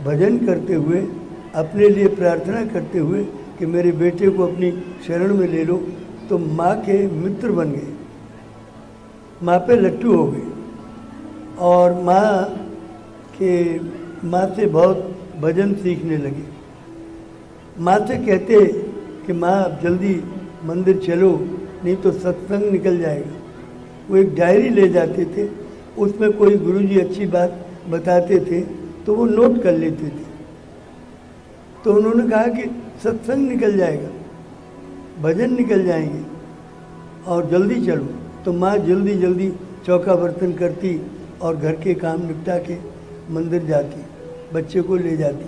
भजन करते हुए, अपने लिए प्रार्थना करते हुए कि मेरे बेटे को अपनी शरण में ले लो, तो माँ के मित्र बन गए, माँ पे लट्टू हो गए। और माँ से बहुत भजन सीखने लगे। माँ से कहते कि माँ अब जल्दी मंदिर चलो, नहीं तो सत्संग निकल जाएगा। वो एक डायरी ले जाते थे, उसमें कोई गुरुजी अच्छी बात बताते थे तो वो नोट कर लेते थे। तो उन्होंने कहा कि सत्संग निकल जाएगा, भजन निकल जाएंगे और जल्दी चलो। तो माँ जल्दी जल्दी चौका बर्तन करती और घर के काम निपटा के मंदिर जाती, बच्चे को ले जाती।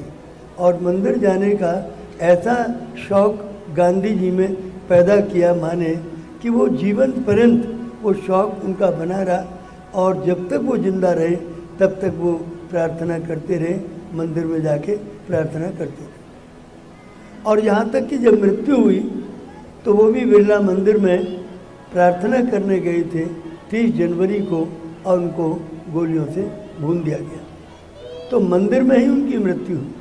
और मंदिर जाने का ऐसा शौक गांधी जी में पैदा किया माँ ने कि वो जीवन पर्यंत वो शौक उनका बना रहा, और जब तक वो जिंदा रहे तब तक वो प्रार्थना करते रहे, मंदिर में जाके प्रार्थना करते थे। और यहाँ तक कि जब मृत्यु हुई तो वो भी बिरला मंदिर में प्रार्थना करने गए थे 30 जनवरी को, और उनको गोलियों से भून दिया गया। तो मंदिर में ही उनकी मृत्यु हुई।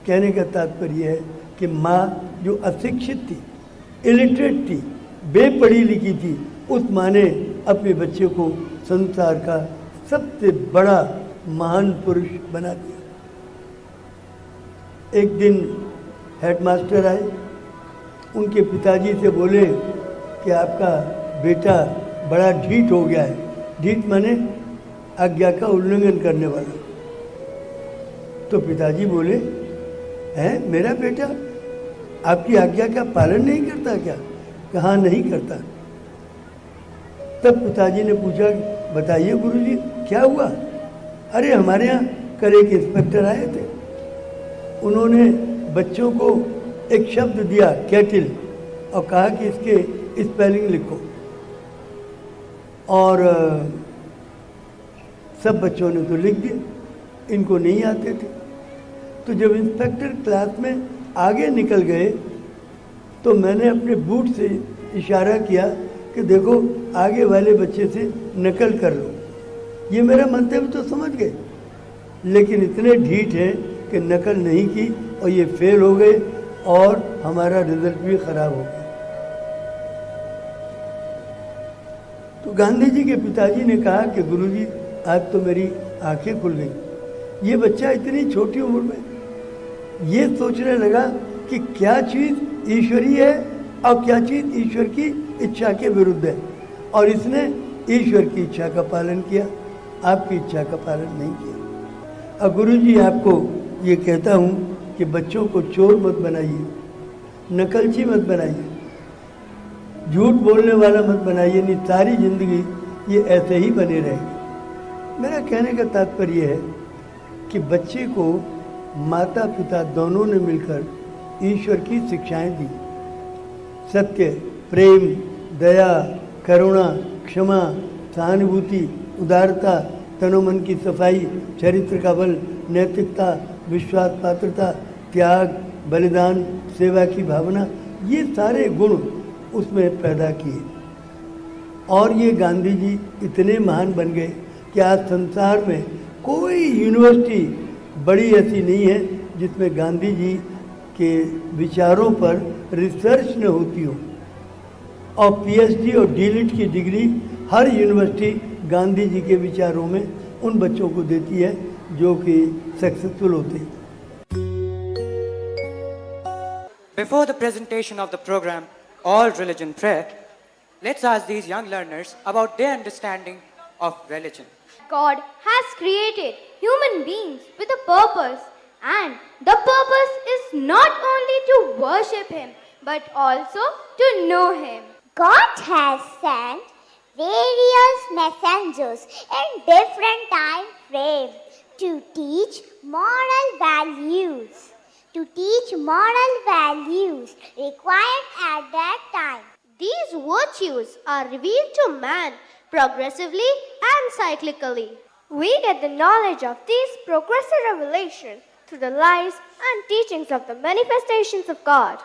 कहने का तात्पर्य है कि माँ जो अशिक्षित थी, इलिटरेट थी, बेपढ़ी लिखी थी, उस माँ ने अपने बच्चे को संसार का सबसे बड़ा महान पुरुष बना दिया। एक दिन हेडमास्टर आए, उनके पिताजी से बोले कि आपका बेटा बड़ा ढीठ हो गया है। ढीठ माने आज्ञा का उल्लंघन करने वाला। तो पिताजी बोले, हैं मेरा बेटा आपकी आज्ञा का पालन नहीं करता क्या? कहा नहीं करता। तब पिताजी ने पूछा, बताइए गुरुजी क्या हुआ? अरे हमारे यहाँ कल एक इंस्पेक्टर आए थे, उन्होंने बच्चों को एक शब्द दिया कैटिल, और कहा कि इसके स्पेलिंग लिखो। और सब बच्चों ने तो लिख दिए, इनको नहीं आते थे। तो जब इंस्पेक्टर क्लास में आगे निकल गए तो मैंने अपने बूट से इशारा किया कि देखो आगे वाले बच्चे से नकल कर लो। ये मेरा मंतव्य तो समझ गए, लेकिन इतने ढीठ हैं कि नकल नहीं की और ये फेल हो गए और हमारा रिजल्ट भी खराब हो गया। तो गांधी जी के पिताजी ने कहा कि गुरुजी आज तो मेरी आंखें खुल गई। ये बच्चा इतनी छोटी उम्र में ये सोचने लगा कि क्या चीज़ ईश्वरीय है और क्या चीज़ ईश्वर की इच्छा के विरुद्ध है, और इसने ईश्वर की इच्छा का पालन किया, आपकी इच्छा का पालन नहीं किया। और गुरु जी आपको ये कहता हूँ कि बच्चों को चोर मत बनाइए, नकलची मत बनाइए, झूठ बोलने वाला मत बनाइए, नहीं सारी जिंदगी ये ऐसे ही बने रहेंगे। मेरा कहने का तात्पर्य है कि बच्चे को माता पिता दोनों ने मिलकर ईश्वर की शिक्षाएं दी, सत्य, प्रेम, दया, करुणा, क्षमा, सहानुभूति, उदारता, तनोमन की सफाई, चरित्र का बल, नैतिकता, विश्वास, पात्रता, त्याग, बलिदान, सेवा की भावना, ये सारे गुण उसमें पैदा किए। और ये गांधी जी इतने महान बन गए कि आज संसार में कोई यूनिवर्सिटी बड़ी ऐसी नहीं है जिसमें गांधी जी के विचारों पर रिसर्च न होती हो। और पीएचडी और डीलिट की डिग्री हर यूनिवर्सिटी गांधी जी के विचारों में उन बच्चों को देती है जो कि सक्सेसफुल होते हैं। Before the presentation of the program, All Religion Prayer, let's ask these young learners about their understanding of religion. God has created human beings with a purpose, and the purpose is not only to worship Him, but also to know Him. God has sent various messengers in different time frames to teach moral values. Required at that time. These virtues are revealed to man progressively and cyclically. We get the knowledge of these progressive revelations through the lives and teachings of the manifestations of God.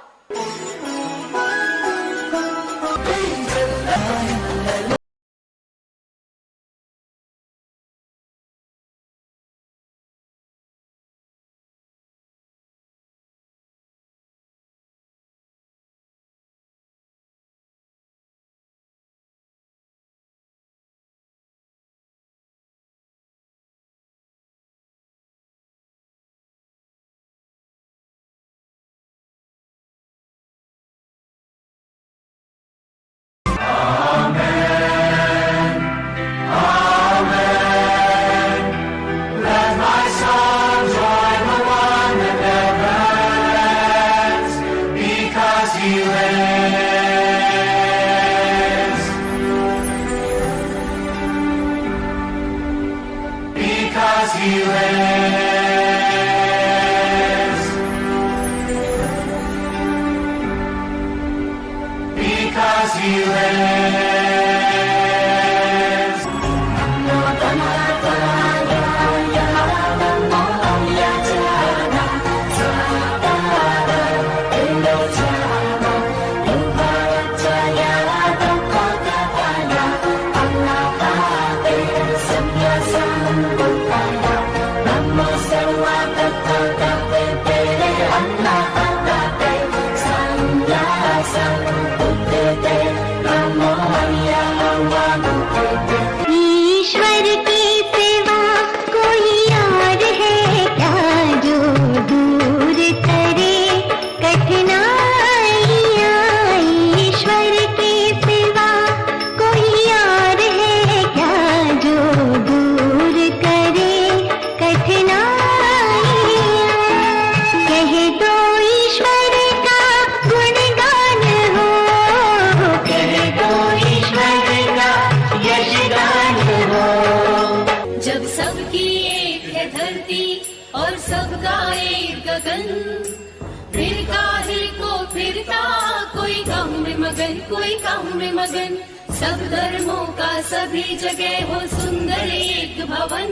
कोई काम में मगन, सब धर्मों का सभी जगह हो सुंदर एक भवन,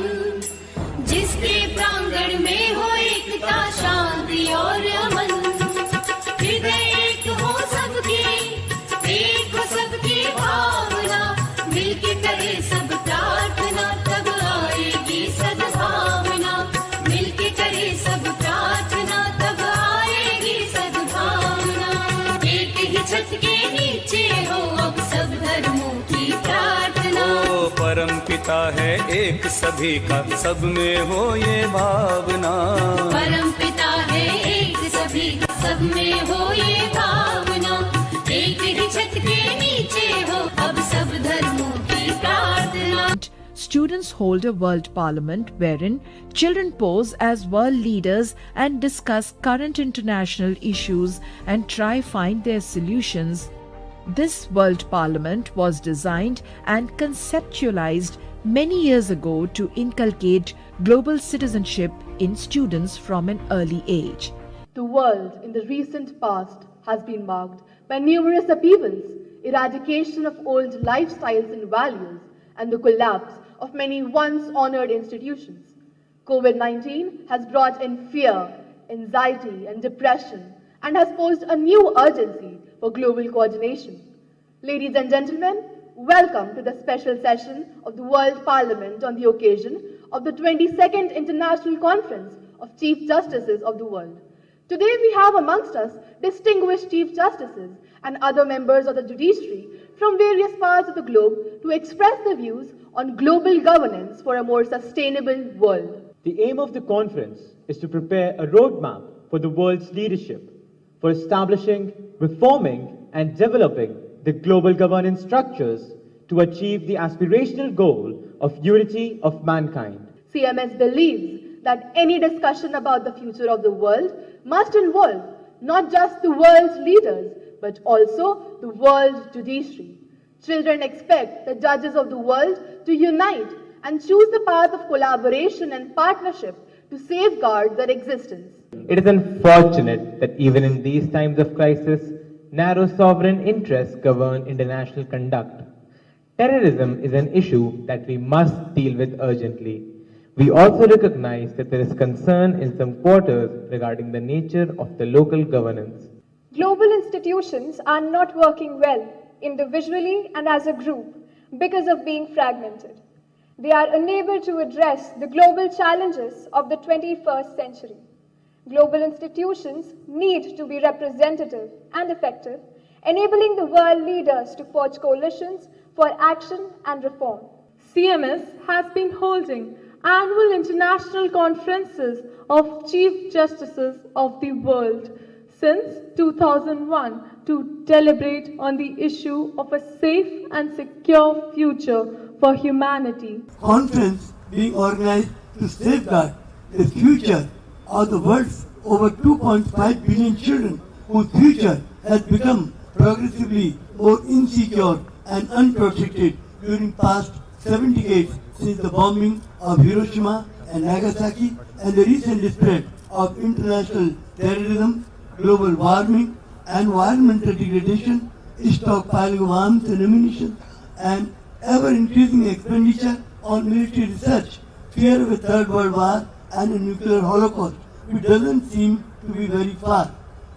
जिसके प्रांगण में हो एकता, शांति और अमन। हृदय एक हो सबकी, एक हो सबकी भावना, मिलके करे सब प्रार्थना, तब आएगी सद्भावना। मिलके करे सब प्रार्थना, तब आएगी सद्भावना। एक ही छत के नीचे हो अब सब धर्मों की प्रार्थना। परम पिता पिता है एक सभी का, सब में हो ये भावना। परम पिता है एक सभी का, सब में हो ये भावना। एक ही छत के नीचे हो अब सब धर्मों की प्रार्थना। Students hold a World Parliament wherein children pose as world leaders and discuss current international issues and try find their solutions. This World Parliament was designed and conceptualized many years ago to inculcate global citizenship in students from an early age. The world in the recent past has been marked by numerous upheavals, eradication of old lifestyles and values, and the collapse of many once honored institutions. COVID-19 has brought in fear, anxiety, and depression, and has posed a new urgency for global coordination. Ladies and gentlemen, welcome to the special session of the World Parliament on the occasion of the 22nd International Conference of Chief Justices of the World. Today we have amongst us distinguished Chief Justices and other members of the judiciary from various parts of the globe to express their views on global governance for a more sustainable world. The aim of the conference is to prepare a roadmap for the world's leadership, for establishing, reforming, and developing the global governance structures to achieve the aspirational goal of unity of mankind. CMS believes that any discussion about the future of the world must involve not just the world's leaders, but also the world judiciary. Children expect the judges of the world to unite and choose the path of collaboration and partnership to safeguard their existence. It is unfortunate that even in these times of crisis, narrow sovereign interests govern international conduct. Terrorism is an issue that we must deal with urgently. We also recognize that there is concern in some quarters regarding the nature of the local governance. Global institutions are not working well individually and as a group because of being fragmented. They are unable to address the global challenges of the 21st century. Global institutions need to be representative and effective, enabling the world leaders to forge coalitions for action and reform. CMS has been holding annual international conferences of Chief Justices of the world since 2001 to deliberate on the issue of a safe and secure future for humanity. Conference being organized to safeguard the future of the world's over 2.5 billion children whose future has become progressively more insecure and unprotected during past 7 decades since the bombing of Hiroshima and Nagasaki and the recent spread of international terrorism, global warming, environmental degradation, stockpiling of arms and ammunition, and ever-increasing expenditure on military research, fear of a third world war and a nuclear holocaust, which doesn't seem to be very far.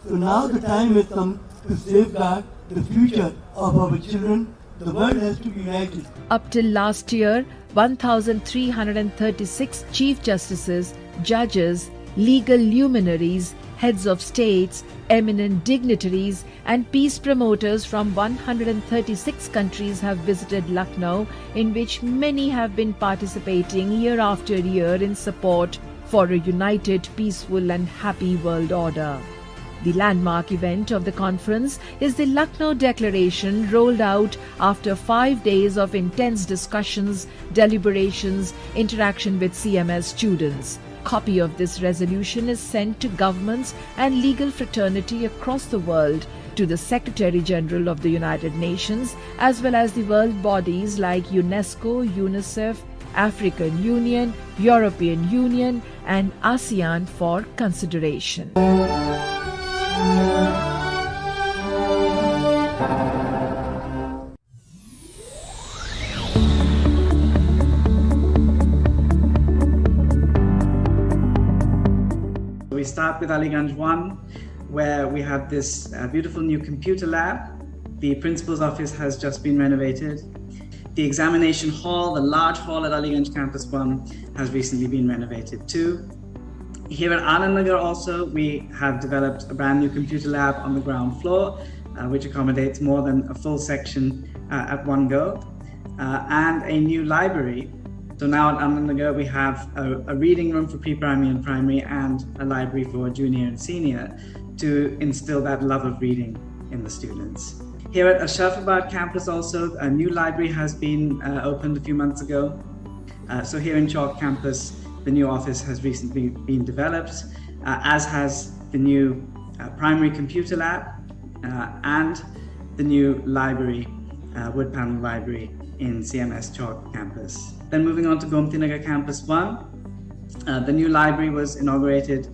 So now the time has come to safeguard the future of our children. The world has to be united. Up till last year, 1,336 Chief Justices, judges, legal luminaries, heads of states, eminent dignitaries and peace promoters from 136 countries have visited Lucknow, in which many have been participating year after year in support for a united, peaceful and happy world order. The landmark event of the conference is the Lucknow Declaration, rolled out after 5 days of intense discussions, deliberations, interaction with CMS students. Copy of this resolution is sent to governments and legal fraternity across the world, to the Secretary General of the United Nations, as well as the world bodies like UNESCO, UNICEF, African Union, European Union and ASEAN for consideration. We start with Aliganj 1, where we have this beautiful new computer lab. The principal's office has just been renovated. The examination hall, the large hall at Aliganj Campus 1, has recently been renovated too. Here at Anandnagar also, we have developed a brand new computer lab on the ground floor, which accommodates more than a full section at one go, and a new library So now at Anandnagar we have a reading room for pre-primary and primary and a library for junior and senior to instill that love of reading in the students. Here at Ashrafabad campus also, a new library has been opened a few months ago. So here in Chalk campus, the new office has recently been developed, as has the new primary computer lab and the new library, wood panel library in CMS Chalk campus. Then moving on to Gomti Nagar campus 1, the new library was inaugurated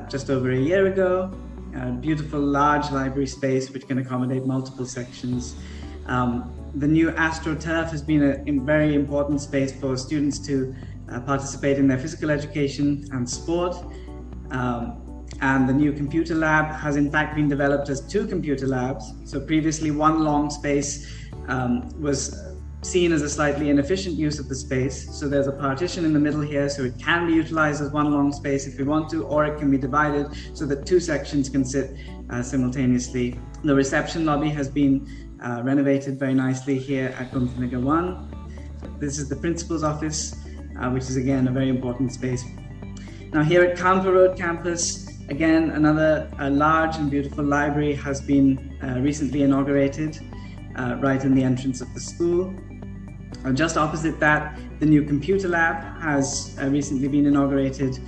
just over a year ago. A beautiful large library space which can accommodate multiple sections. The new AstroTurf has been a very important space for students to participate in their physical education and sport. And the new computer lab has in fact been developed as 2 computer labs. So previously one long space was seen as a slightly inefficient use of the space. So there's a partition in the middle here, so it can be utilized as one long space if we want to, or it can be divided so that 2 sections can sit simultaneously. The reception lobby has been renovated very nicely here at Gomti Nagar 1. This is the principal's office, which is again a very important space. Now here at Kanpur Road campus, again another large and beautiful library has been recently inaugurated right in the entrance of the school. Just opposite that, the new computer lab has recently been inaugurated,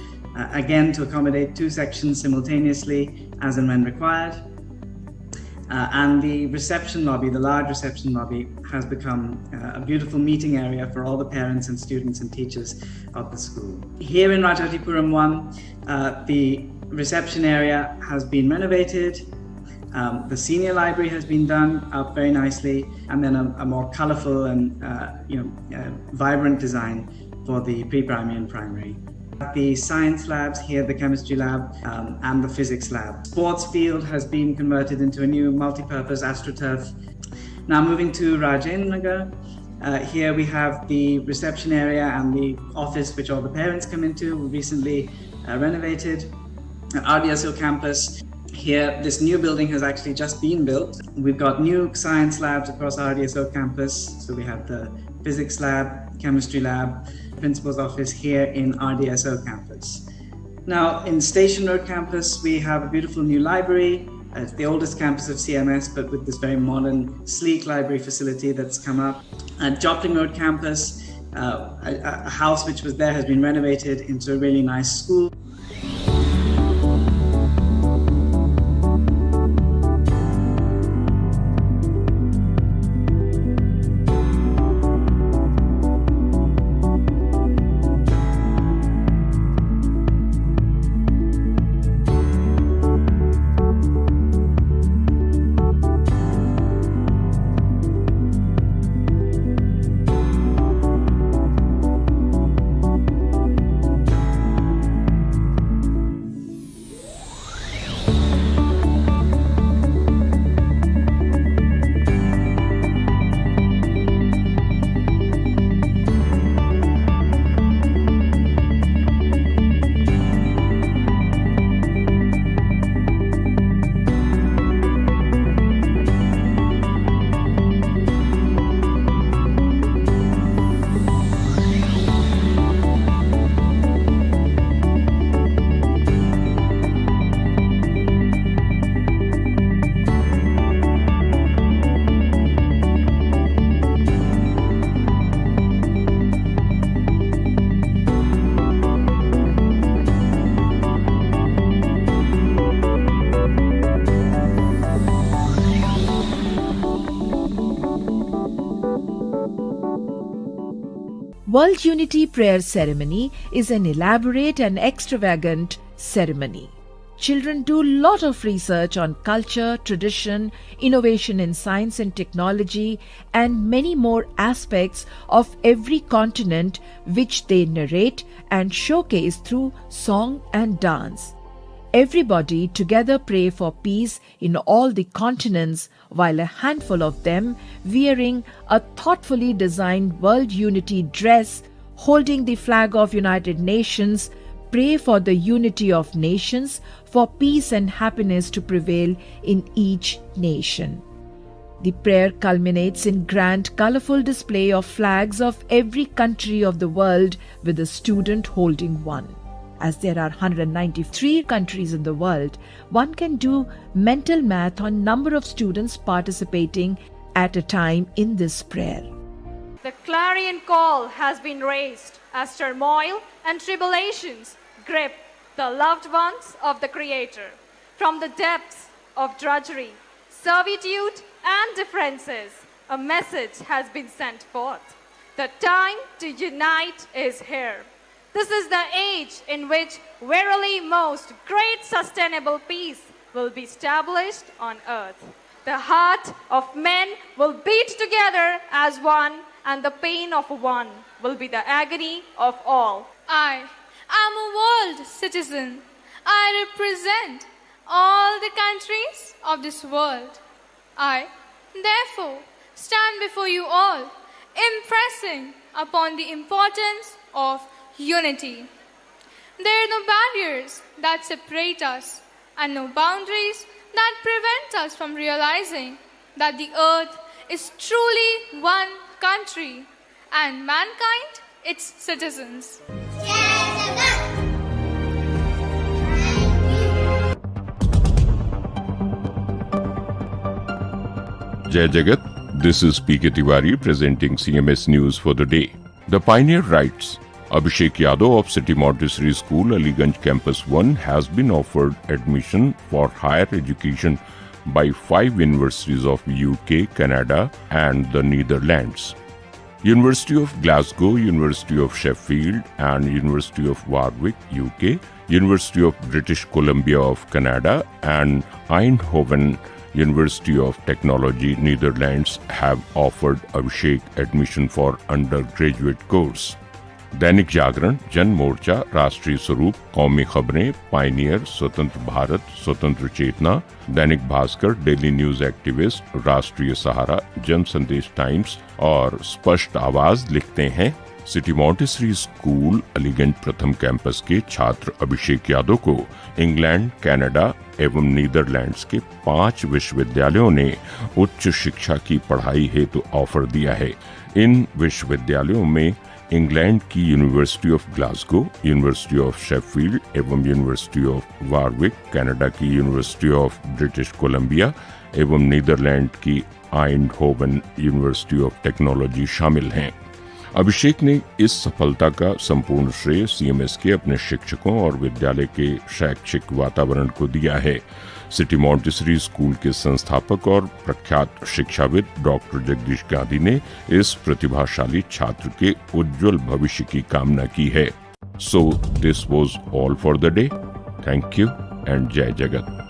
again to accommodate 2 sections simultaneously as and when required. And the reception lobby, the large reception lobby, has become a beautiful meeting area for all the parents and students and teachers of the school. Here in Rajatipuram 1, the reception area has been renovated. The senior library has been done up very nicely, and then a more colorful and vibrant design for the pre-primary and primary. The science labs here, the chemistry lab and the physics lab. Sports field has been converted into a new multi-purpose AstroTurf. Now moving to Rajendra Nagar, here we have the reception area and the office which all the parents come into, recently renovated. RDSO campus, here this new building has actually just been built. We've got new science labs across RDSO campus. So we have the physics lab, chemistry lab, principal's office here in RDSO campus. Now in Station Road campus, we have a beautiful new library. It's the oldest campus of CMS, but with this very modern, sleek library facility that's come up. At Jopling Road campus, a house which was there has been renovated into a really nice school. World Unity Prayer Ceremony is an elaborate and extravagant ceremony. Children do a lot of research on culture, tradition, innovation in science and technology, and many more aspects of every continent which they narrate and showcase through song and dance. Everybody together pray for peace in all the continents, while a handful of them, wearing a thoughtfully designed World Unity dress, holding the flag of United Nations, pray for the unity of nations, for peace and happiness to prevail in each nation. The prayer culminates in grand, colorful display of flags of every country of the world with a student holding one. As there are 193 countries in the world, one can do mental math on number of students participating at a time in this prayer. The clarion call has been raised as turmoil and tribulations grip the loved ones of the Creator. From the depths of drudgery, servitude, and differences, a message has been sent forth. The time to unite is here. This is the age in which verily most great sustainable peace will be established on earth. The heart of men will beat together as one, and the pain of one will be the agony of all. I am a world citizen. I represent all the countries of this world. I, therefore, stand before you all, impressing upon the importance of unity. There are no barriers that separate us and no boundaries that prevent us from realizing that the earth is truly one country and mankind its citizens. Jai Jagat, this is P.K. Tiwari presenting CMS News for the day. The Pioneer writes, Abhishek Yadav of City Montessori School, Aliganj Campus 1 has been offered admission for higher education by 5 universities of UK, Canada and the Netherlands. University of Glasgow, University of Sheffield and University of Warwick, UK, University of British Columbia of Canada and Eindhoven University of Technology, Netherlands have offered Abhishek admission for undergraduate course. Dainik Jagran, जन मोर्चा, राष्ट्रीय स्वरूप, कौमी खबरें, Pioneer, स्वतंत्र भारत, स्वतंत्र चेतना, Dainik Bhaskar, daily news activist, राष्ट्रीय सहारा, जन संदेश टाइम्स और स्पष्ट आवाज लिखते हैं, सिटी मॉन्टेसरी स्कूल अलीगंज प्रथम कैंपस के छात्र अभिषेक यादव को इंग्लैंड, कनाडा एवं नीदरलैंड्स के 5 विश्वविद्यालयों ने उच्च शिक्षा की पढ़ाई हेतु ऑफर दिया है। इन विश्वविद्यालयों में इंग्लैंड की university of Glasgow, university of Sheffield एवं यूनिवर्सिटी ऑफ वारविक, कनाडा की यूनिवर्सिटी ऑफ ब्रिटिश कोलंबिया एवं नीदरलैंड की आइंडहोवन यूनिवर्सिटी ऑफ टेक्नोलॉजी शामिल हैं। अभिषेक ने इस सफलता का संपूर्ण श्रेय सीएमएस के अपने शिक्षकों और विद्यालय के शैक्षिक वातावरण को दिया है। सिटी मॉन्टेसरी स्कूल के संस्थापक और प्रख्यात शिक्षाविद डॉक्टर जगदीश गांधी ने इस प्रतिभाशाली छात्र के उज्जवल भविष्य की कामना की है। So this was all for the day. Thank you and जय जगत।